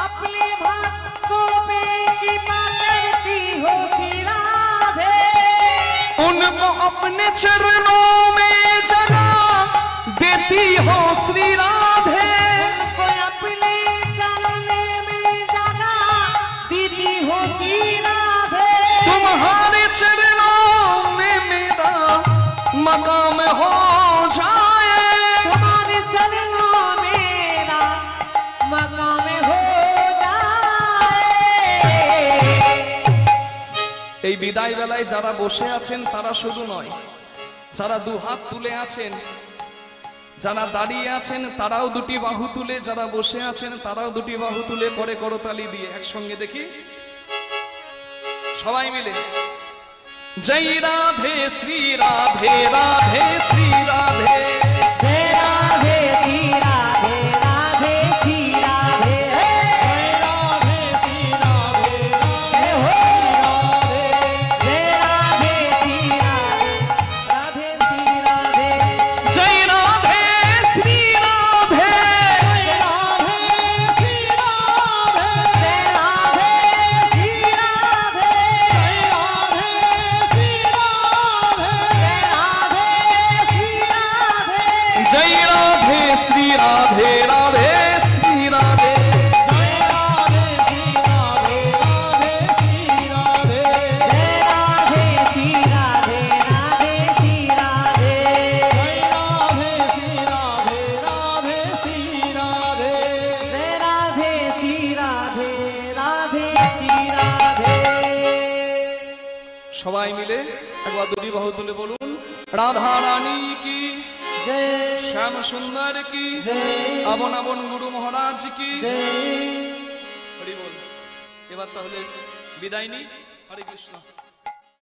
S3: अपने भक्तों पे कृपा करती हो श्री राधे।
S1: उनको अपने चरणों में जगह देती हो श्री राधे।
S3: उनको अपने चरणों में जगह देती हो श्री राधे।
S1: तुम्हारे चरणों में मेरा मकाम हो जाए,
S3: तुम्हारे चरणों मेरा मकाम हो जाए।
S1: এই বিদায় বেলায় যারা বসে আছেন তারা শুধু নয়, যারা দুহাত তুলে আছেন, যারা দাঁড়িয়ে আছেন তারাও দুটি বাহু তুলে, যারা বসে আছেন তারাও দুটি বাহু তুলে করে করতালি দিয়ে একসঙ্গে দেখি সবাই মিলে জয় রাধে শ্রী রাধে রাধে শ্রী রাধে।
S3: जय राधे श्री राधे राधे श्री राधे।
S2: राधे श्री राधे
S3: जय हो जय राधे श्री राधे राधे श्री राधे।
S1: जय राधे श्री राधे,
S2: जय राधे श्री राधे।
S3: जय राधे श्री राधे।
S2: जय राधे श्री राधे।
S3: जय राधे श्री राधे।
S1: সবাই মিলে একবার দুটি বাহু তুলে বলুন, রাধা রানী কি
S3: জয়
S1: শ্যাম সুন্দর কি,
S3: জয়
S1: আপন আপন গুরু মহারাজ কি।
S3: জয়।
S1: হরি বল। এবার তাহলে বিদায় নি। হরে কৃষ্ণ।